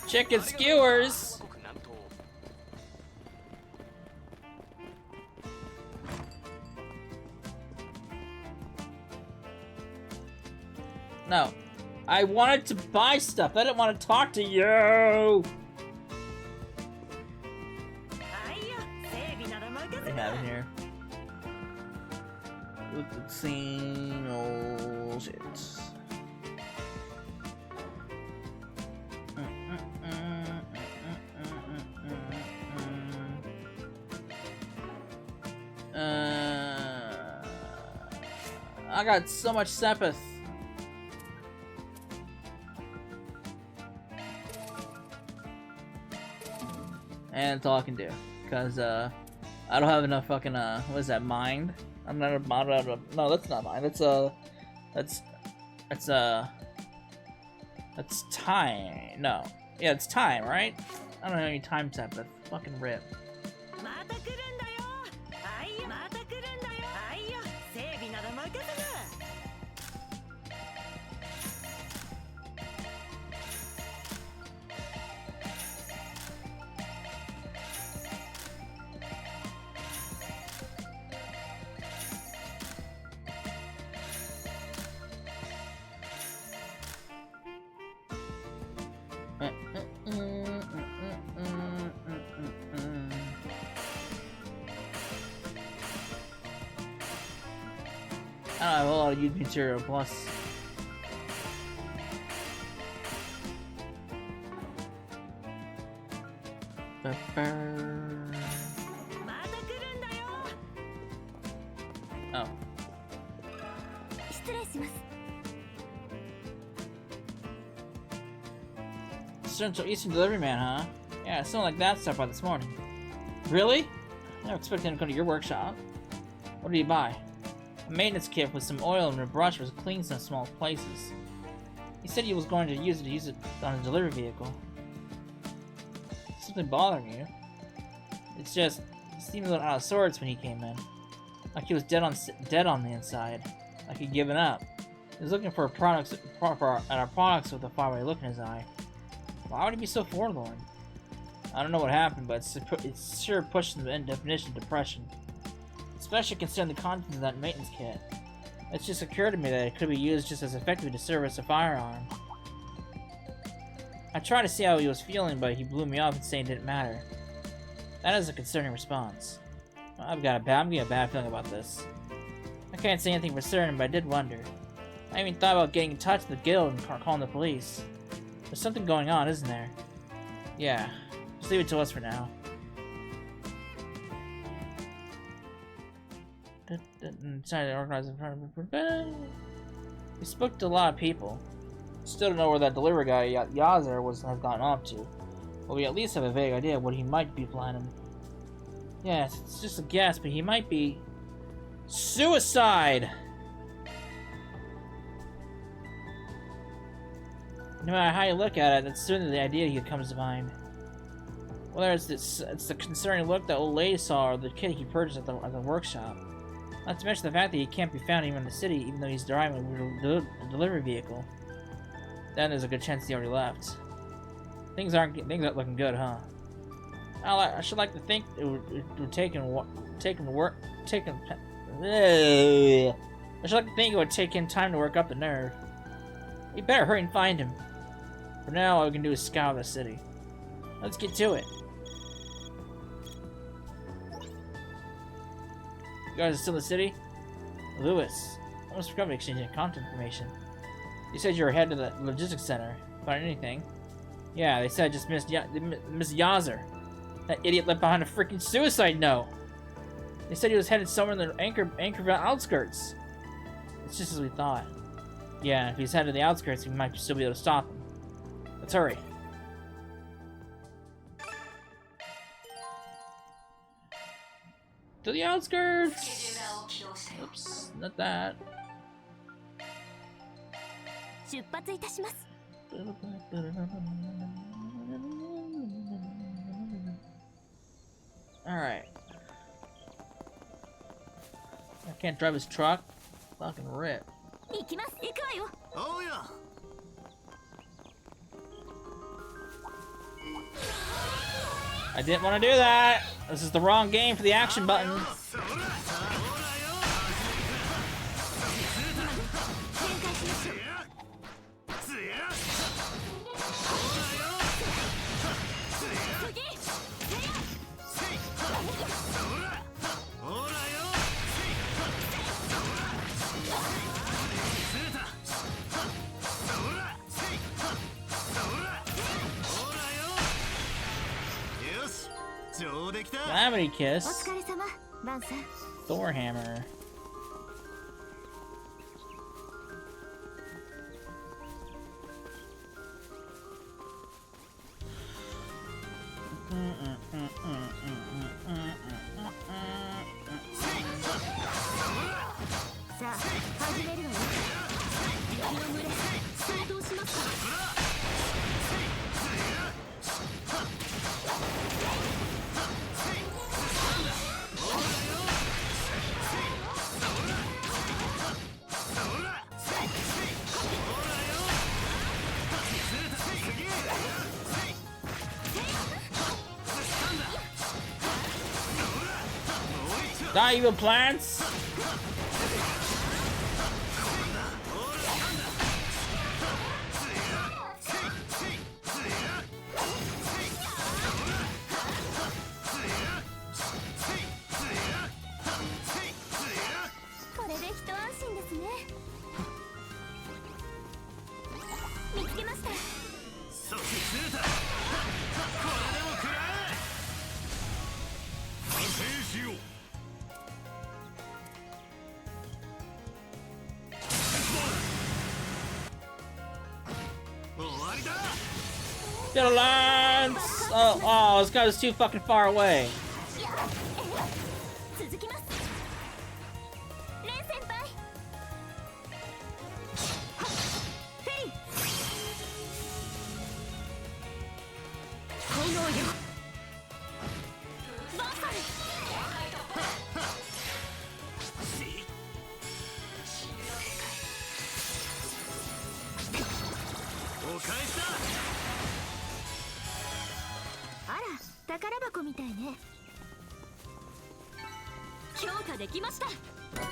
Chicken skewers! No. I wanted to buy stuff. I didn't want to talk to you! What do we have in here? Let's see. Oh, shit. I got so much Sepith. And that's all I can do. Because, I don't have enough fucking, what is that, mind? I'm not a, no, that's not mine. That's That's time. No. Yeah, it's time, right? I don't know any time set, but fucking rip. I have a lot of used material plus. Oh. Central Eastern Delivery Man, huh? Yeah, something like that stuff by this morning. Really? I never expected him to come to your workshop. What did you buy? A maintenance kit with some oil and a brush was clean some small places. He said he was going to use it on a delivery vehicle. Something bothering you? It's just, he seemed a little out of sorts when he came in. Like he was dead on the inside. Like he'd given up. He was looking for our products with a faraway look in his eye. Why would he be so forlorn? I don't know what happened, but it's sure pushing the definition of depression. Especially considering the contents of that maintenance kit. It just occurred to me that it could be used just as effectively to service a firearm. I tried to see how he was feeling, but he blew me off and saying it didn't matter. That is a concerning response. I'm getting a bad feeling about this. I can't say anything for certain, but I did wonder. I even thought about getting in touch with the guild and calling the police. There's something going on, isn't there? Yeah. Just leave it to us for now. Decided to organize in front of. We spoke to a lot of people. Still don't know where that delivery guy Yazer has gotten off to. But we at least have a vague idea of what he might be planning. Yes, it's just a guess, but he might be suicide. No matter how you look at it, that's certainly the idea he comes to mind. Whether it's the concerning look that old lady saw or the kid he purchased at the workshop. Not to mention the fact that he can't be found even in the city, even though he's driving a delivery vehicle. Then there's a good chance he already left. Things aren't looking good, huh? I should like to think it would take him time to work up the nerve. We better hurry and find him. For now, all we can do is scour the city. Let's get to it. You guys are still in the city? Lewis. I almost forgot to exchange contact information. You said you were headed to the logistics center. Find anything? Yeah, they said I just missed Miss Yazer. That idiot left behind a freaking suicide note. They said he was headed somewhere in the Anchorville outskirts. It's just as we thought. Yeah, if he's headed to the outskirts, we might still be able to stop him. Let's hurry. To the outskirts! Oops, not that. Alright. I can't drive his truck. Fucking rip. Oh yeah. I didn't want to do that. This is the wrong game for the action button. Calamity Kiss. Thor Hammer. Not even plants? Get a lance! Oh, this guy was too fucking far away.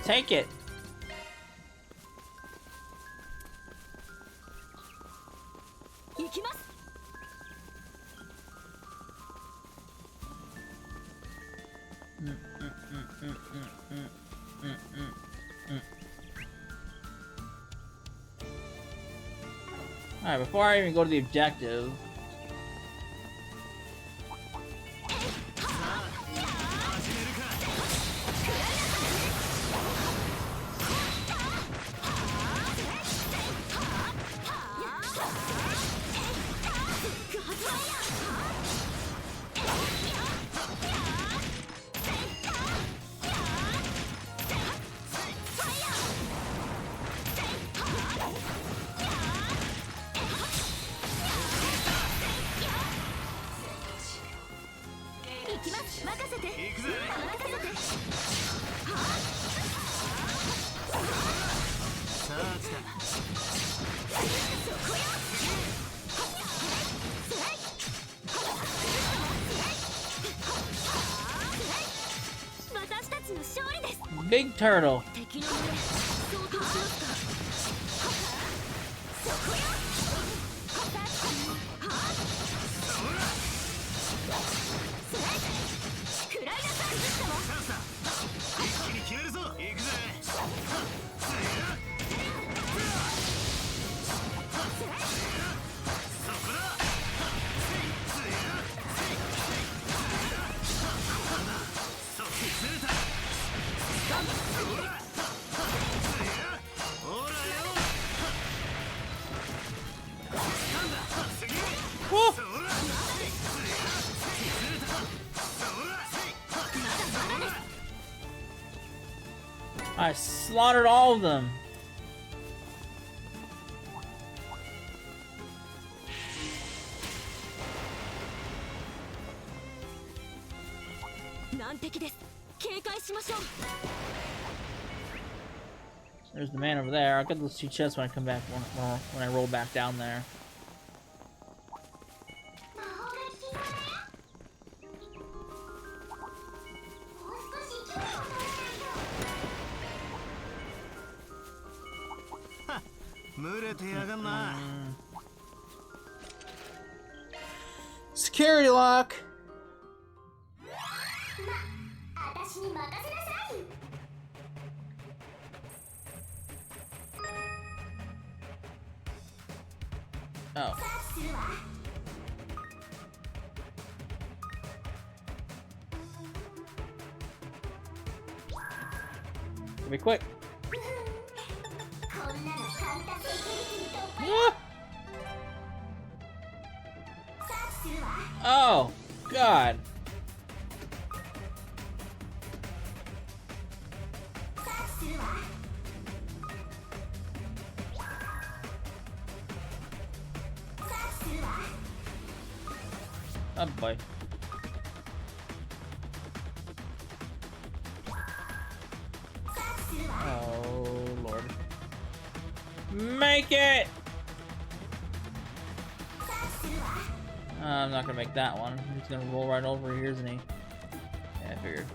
Take it. Alright, before I even go to the objective, big turtle. I slaughtered all of them. There's the man over there. I'll get those two chests when I come back, when I roll back down there. Security lock. Oh. Be quick. Ah! Oh, God. Oh boy. Oh lord. Make it! I'm not gonna make that one. He's gonna roll right over here, isn't he? Yeah, I figured.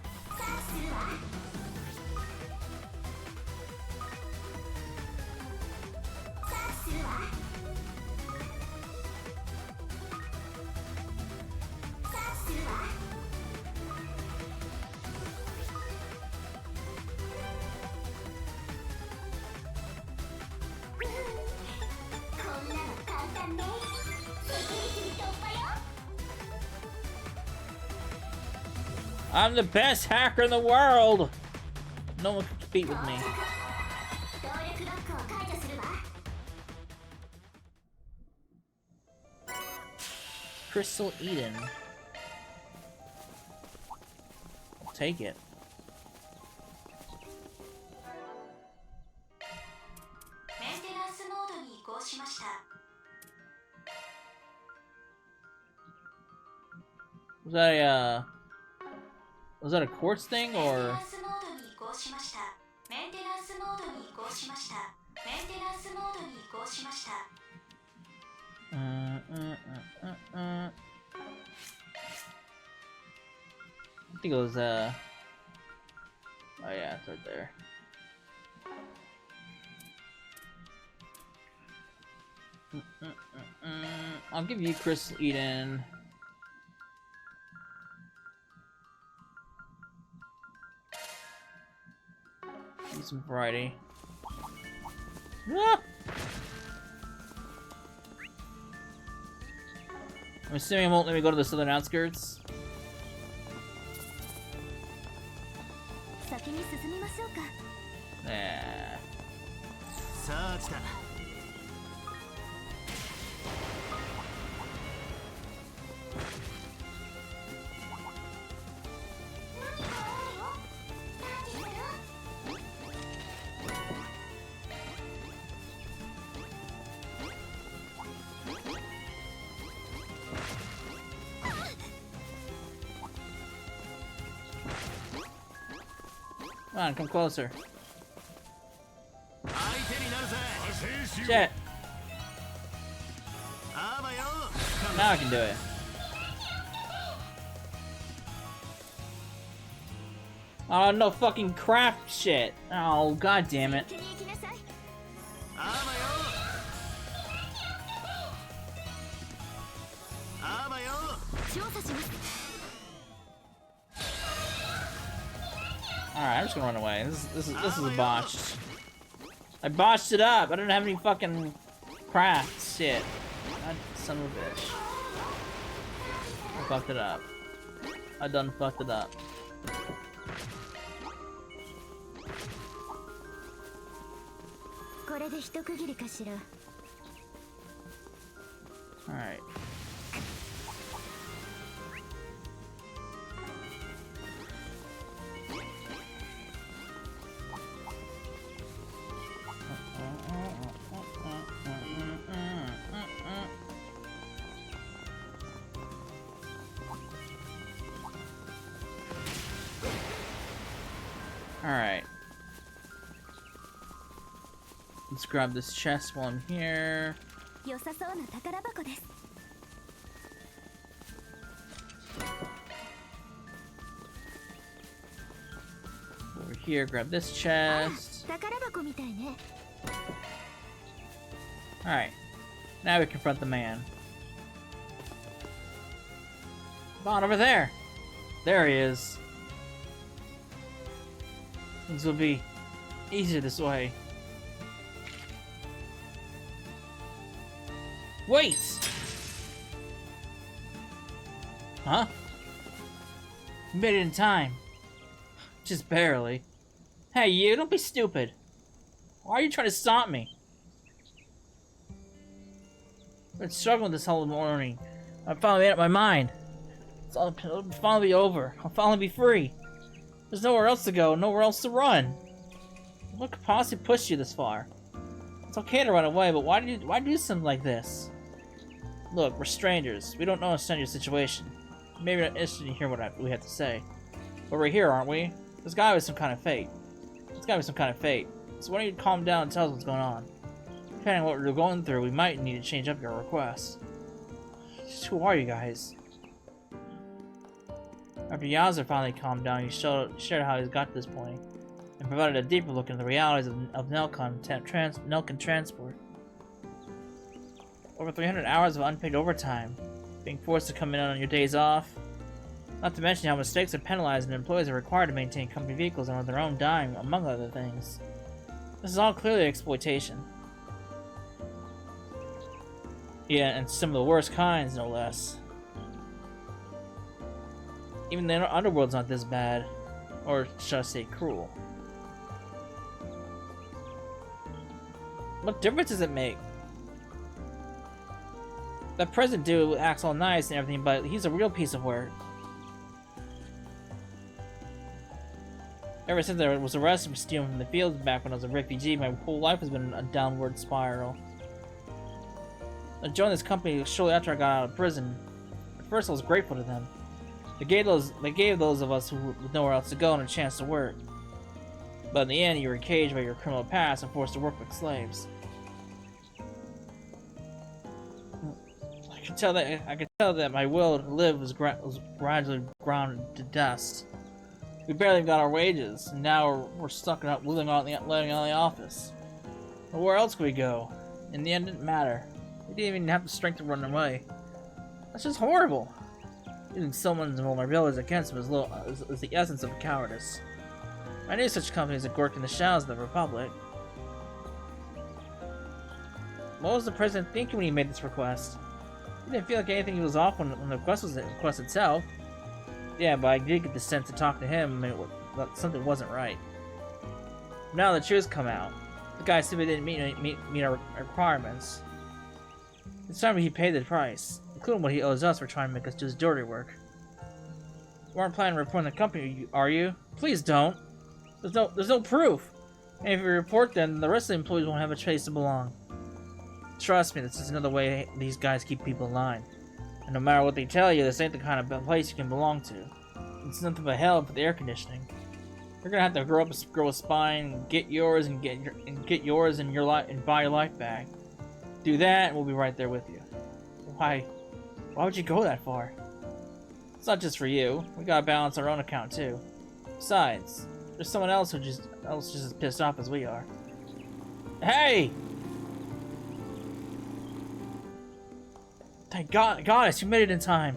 I'm the best hacker in the world! No one can compete with me. Crystal Eden. I'll take it. Was that a quartz thing or? I think it was oh yeah, it's right there. I'll give you Crystal Eden. Need some variety. Ah! I'm assuming it won't let me go to the southern outskirts. Yeah. Come on, come closer. Shit. Now I can do it. Oh, no fucking crap shit. Oh, god damn it. Alright, I'm just gonna run away. This is a botch. I botched it up. I didn't have any fucking craft shit. God, son of a bitch. I fucked it up. I done fucked it up. Alright. Alright. Let's grab this chest while I'm here. Over here, grab this chest. Alright. Now we confront the man. Come on, over there! There he is. Things will be easier this way. Wait! Huh? You made it in time. Just barely. Hey, you, don't be stupid. Why are you trying to stop me? I've been struggling this whole morning. I finally made up my mind. It'll finally be over. I'll finally be free. There's nowhere else to go, nowhere else to run. What could possibly push you this far? It's okay to run away, but why do something like this? Look, we're strangers. We don't understand your situation. Maybe not interested to hear what we have to say. But we're here, aren't we? There's gotta be some kind of fate. There's gotta be some kind of fate. So why don't you calm down and tell us what's going on? Depending on what we're going through, we might need to change up your request. Who are you guys? After Yazer finally calmed down, he shared how he's got to this point, and provided a deeper look into the realities of Nelkin transport. Over 300 hours of unpaid overtime, being forced to come in on your days off, not to mention how mistakes are penalized and employees are required to maintain company vehicles on their own dime, among other things. This is all clearly exploitation. Yeah, and some of the worst kinds, no less. Even the underworld's not this bad. Or should I say cruel. What difference does it make? That present dude acts all nice and everything, but he's a real piece of work. Ever since I was arrested for stealing from the fields back when I was a refugee, my whole life has been a downward spiral. I joined this company shortly after I got out of prison. At first I was grateful to them. They gave those of us who with nowhere else to go and a chance to work. But in the end, you were caged by your criminal past and forced to work like slaves. I could tell that my will to live was gradually ground to dust. We barely got our wages, and now we're stuck up living out in the office. But where else could we go? In the end, it didn't matter. We didn't even have the strength to run away. That's just horrible. Using someone's vulnerabilities against him is the essence of cowardice. I knew such companies that worked in the shadows of the Republic. What was the president thinking when he made this request? He didn't feel like anything was off when the request was the request itself. Yeah, but I did get the sense to talk to him that something wasn't right. Now the truth's come out. The guy simply didn't meet our requirements. It's time he paid the price, including what he owes us for trying to make us do his dirty work. You aren't planning on reporting the company, are you? Please don't. There's no proof. And if you report them, the rest of the employees won't have a place to belong. Trust me, this is another way these guys keep people in line. And no matter what they tell you, this ain't the kind of place you can belong to. It's nothing but hell for the air conditioning. You're gonna have to grow a spine, get yours, and get yours and your life and buy your life back. Do that, and we'll be right there with you. Why would you go that far? It's not just for you. We gotta balance our own account too. Besides, there's someone else who's just as pissed off as we are. Hey! Thank God, goddess, you made it in time.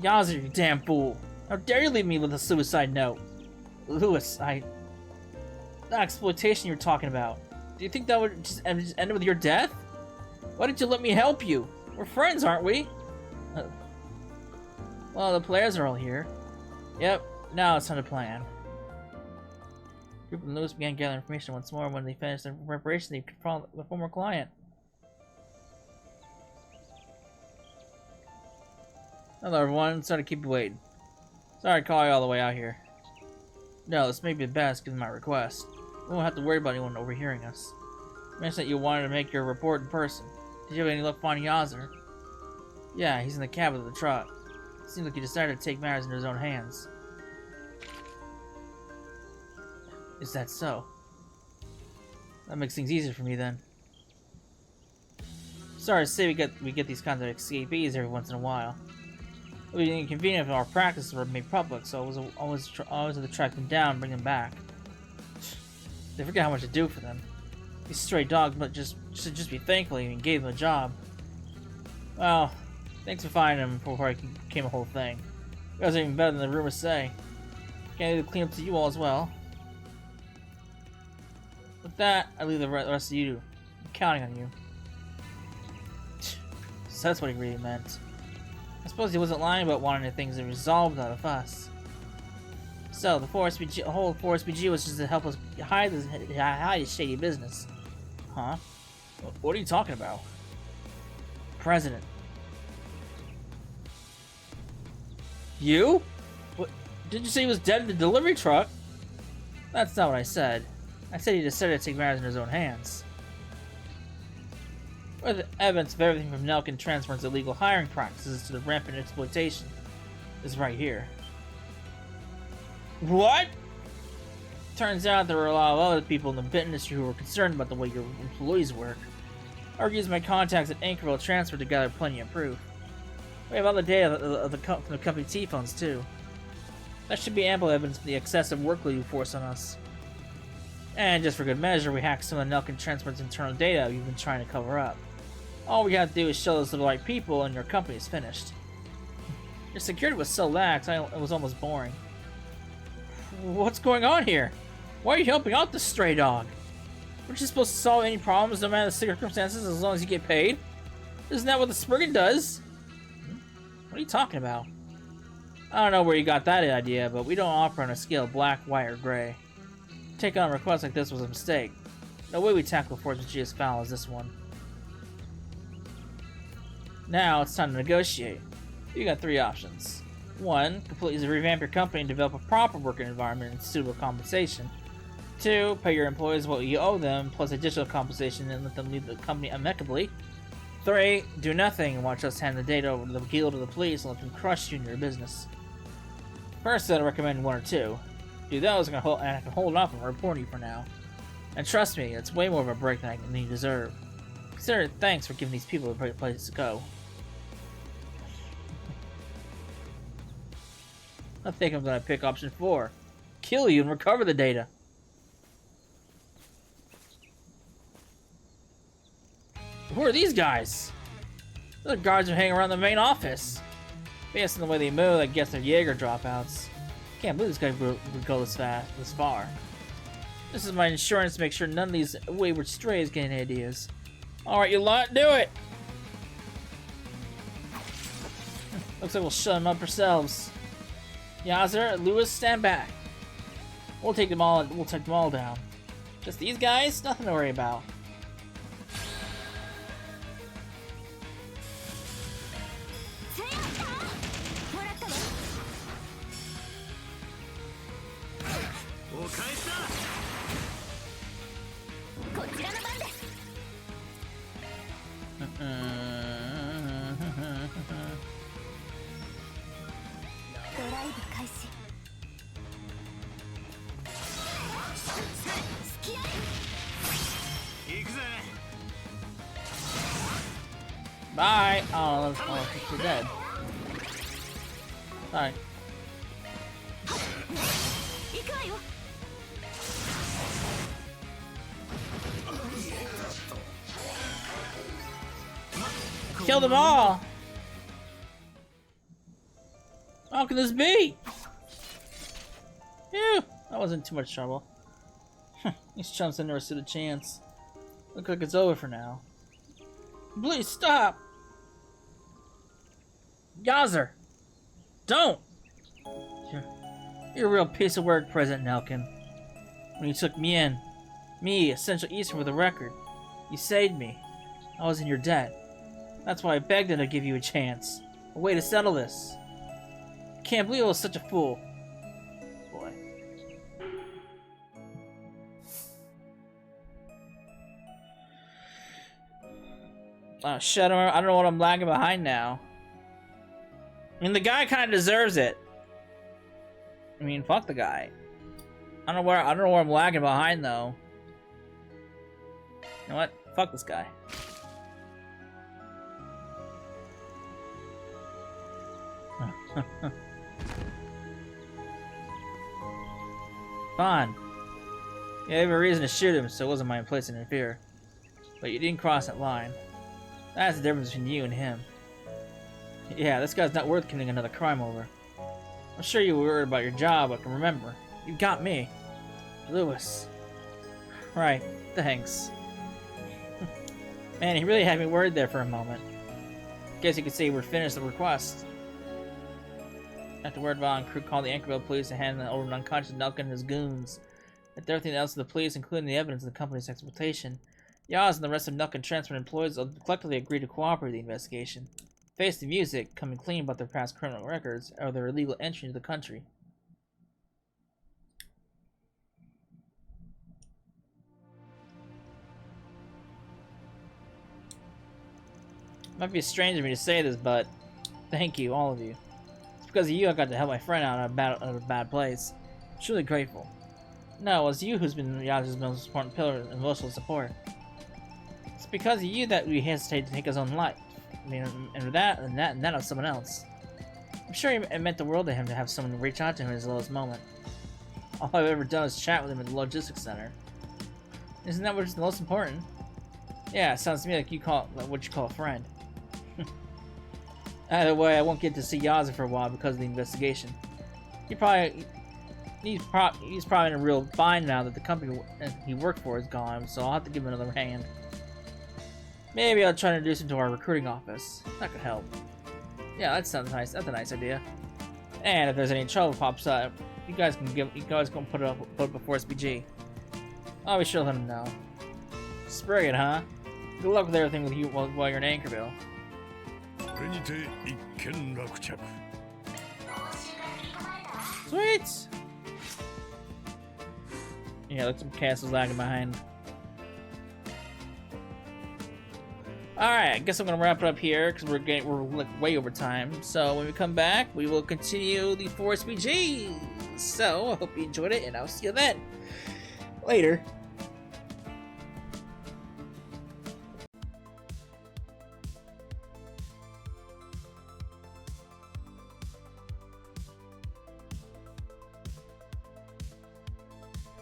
Yazer, you damn fool! How dare you leave me with a suicide note? Lewis, that exploitation you're talking about. Do you think that would just end with your death? Why didn't you let me help you? We're friends, aren't we? Well, the players are all here. Yep, now it's time to plan. Group and Lewis began gathering information once more. When they finished their preparation, they confronted the former client. Hello everyone, sorry to keep you waiting. Sorry to call you all the way out here. No, this may be best given my request. We won't have to worry about anyone overhearing us. You mentioned that you wanted to make your report in person. Did you have any luck finding Yazer? Yeah, he's in the cab of the truck. It seems like he decided to take matters into his own hands. Is that so? That makes things easier for me then. Sorry to say we get these kinds of escapees every once in a while. It would be inconvenient if our practices were made public, so I always had to track them down and bring them back. They forget how much to do for them. These stray dogs should just be thankful you even gave them a job. Well, thanks for finding him before it became a whole thing. You guys are even better than the rumors say. Can't leave the cleanup to you all as well. With that, I leave the rest of you. I'm counting on you. So that's what he really meant. I suppose he wasn't lying about wanting things resolved out of us. So, the whole Forest BG was just to help us hide his shady business. Huh? What are you talking about? President. You? What? Did you say he was dead in the delivery truck? That's not what I said. I said he decided to take matters in his own hands. With evidence of everything from Nelkin Transport's illegal hiring practices to the rampant exploitation is right here. What? Turns out there were a lot of other people in the bit industry who were concerned about the way your employees work. I used my contacts at Anchorville Transport to gather plenty of proof. We have all the data from the company T-phones too. That should be ample evidence for the excessive workload you force on us. And just for good measure, we hacked some of Nelkin Transport's internal data you've been trying to cover up. All we have to do is show this to the right people and your company is finished. Your security was so lax, it was almost boring. What's going on here? Why are you helping out this stray dog? Aren't you supposed to solve any problems no matter the circumstances as long as you get paid? Isn't that what the Spriggan does? What are you talking about? I don't know where you got that idea, but we don't offer on a scale of black, white, or gray. Taking on requests like this was a mistake. No way we tackle fortunes as foul as this one. Now it's time to negotiate. You got 3 options. 1. Completely revamp your company and develop a proper working environment and suitable compensation. 2. Pay your employees what you owe them, plus additional compensation and let them leave the company amicably. 3. Do nothing and watch us hand the data over to the guild or the police and let them crush you in your business. First, I'd recommend 1 or 2. Do those and I can hold off on reporting you for now. And trust me, it's way more of a break than you deserve. Consider it thanks for giving these people a great place to go. I think I'm gonna pick option 4. Kill you and recover the data. Who are these guys? The guards are hanging around the main office. Based on the way they move, I guess they're Jaeger dropouts. Can't believe this guy would go this far. This is my insurance to make sure none of these wayward strays get any ideas. Alright, you lot, do it! Looks like we'll shut them up ourselves. Yazer, Lewis, stand back. We'll take them all down. Just these guys? Nothing to worry about. Bye! Oh, you're dead. Sorry. Kill them all! How can this be? Phew! That wasn't too much trouble. These chumps have never stood a chance. Looks like it's over for now. Please stop! Yazer! Don't! You're a real piece of work, President Nelkin. When you took me in, Essential Eastern with a record, you saved me. I was in your debt. That's why I begged him to give you a chance. A way to settle this. Can't believe I was such a fool. Boy. Oh shit, I don't know what I'm lagging behind now. I mean, the guy kind of deserves it. I mean, fuck the guy. I don't know where I'm lagging behind though. You know what? Fuck this guy. Fine. You have a reason to shoot him, so it wasn't my place to interfere. But you didn't cross that line. That's the difference between you and him. Yeah, this guy's not worth committing another crime over. I'm sure you were worried about your job, but remember, you got me. Lewis. Right, thanks. Man, he really had me worried there for a moment. Guess you could say we're finished the request. After word Vaughn and crew called the Anchorville police to hand over an unconscious Nelkin and his goons. With everything else to the police, including the evidence of the company's exploitation, Yaz and the rest of Nelkin Transport employees collectively agreed to cooperate with the investigation. Face the music, coming clean about their past criminal records, or their illegal entry into the country. Might be strange of me to say this, but thank you, all of you. It's because of you I got to help my friend out of a bad place. I'm truly grateful. No, it was you who's been Yaza's most important pillar and emotional support. It's because of you that we hesitate to take his own life. I mean, and that of someone else. I'm sure it meant the world to him to have someone reach out to him in his lowest moment. All I've ever done is chat with him at the logistics center. Isn't that what's the most important? Yeah, it sounds to me like what you call a friend. Either way, I won't get to see Yaza for a while because of the investigation. He's probably in a real bind now that the company he worked for is gone, so I'll have to give him another hand. Maybe I'll try to introduce him to our recruiting office. That could help. Yeah, that sounds nice. That's a nice idea. And if there's any trouble pops up, you guys can put it before SPG. I'll be sure to let him know. Sprig it, huh? Good luck with everything with you while you're in Anchorville. Sweet! Yeah, look, some castles lagging behind. Alright, I guess I'm gonna wrap it up here because we're like way over time. So when we come back, we will continue the 4SPG. So I hope you enjoyed it, and I'll see you then. Later.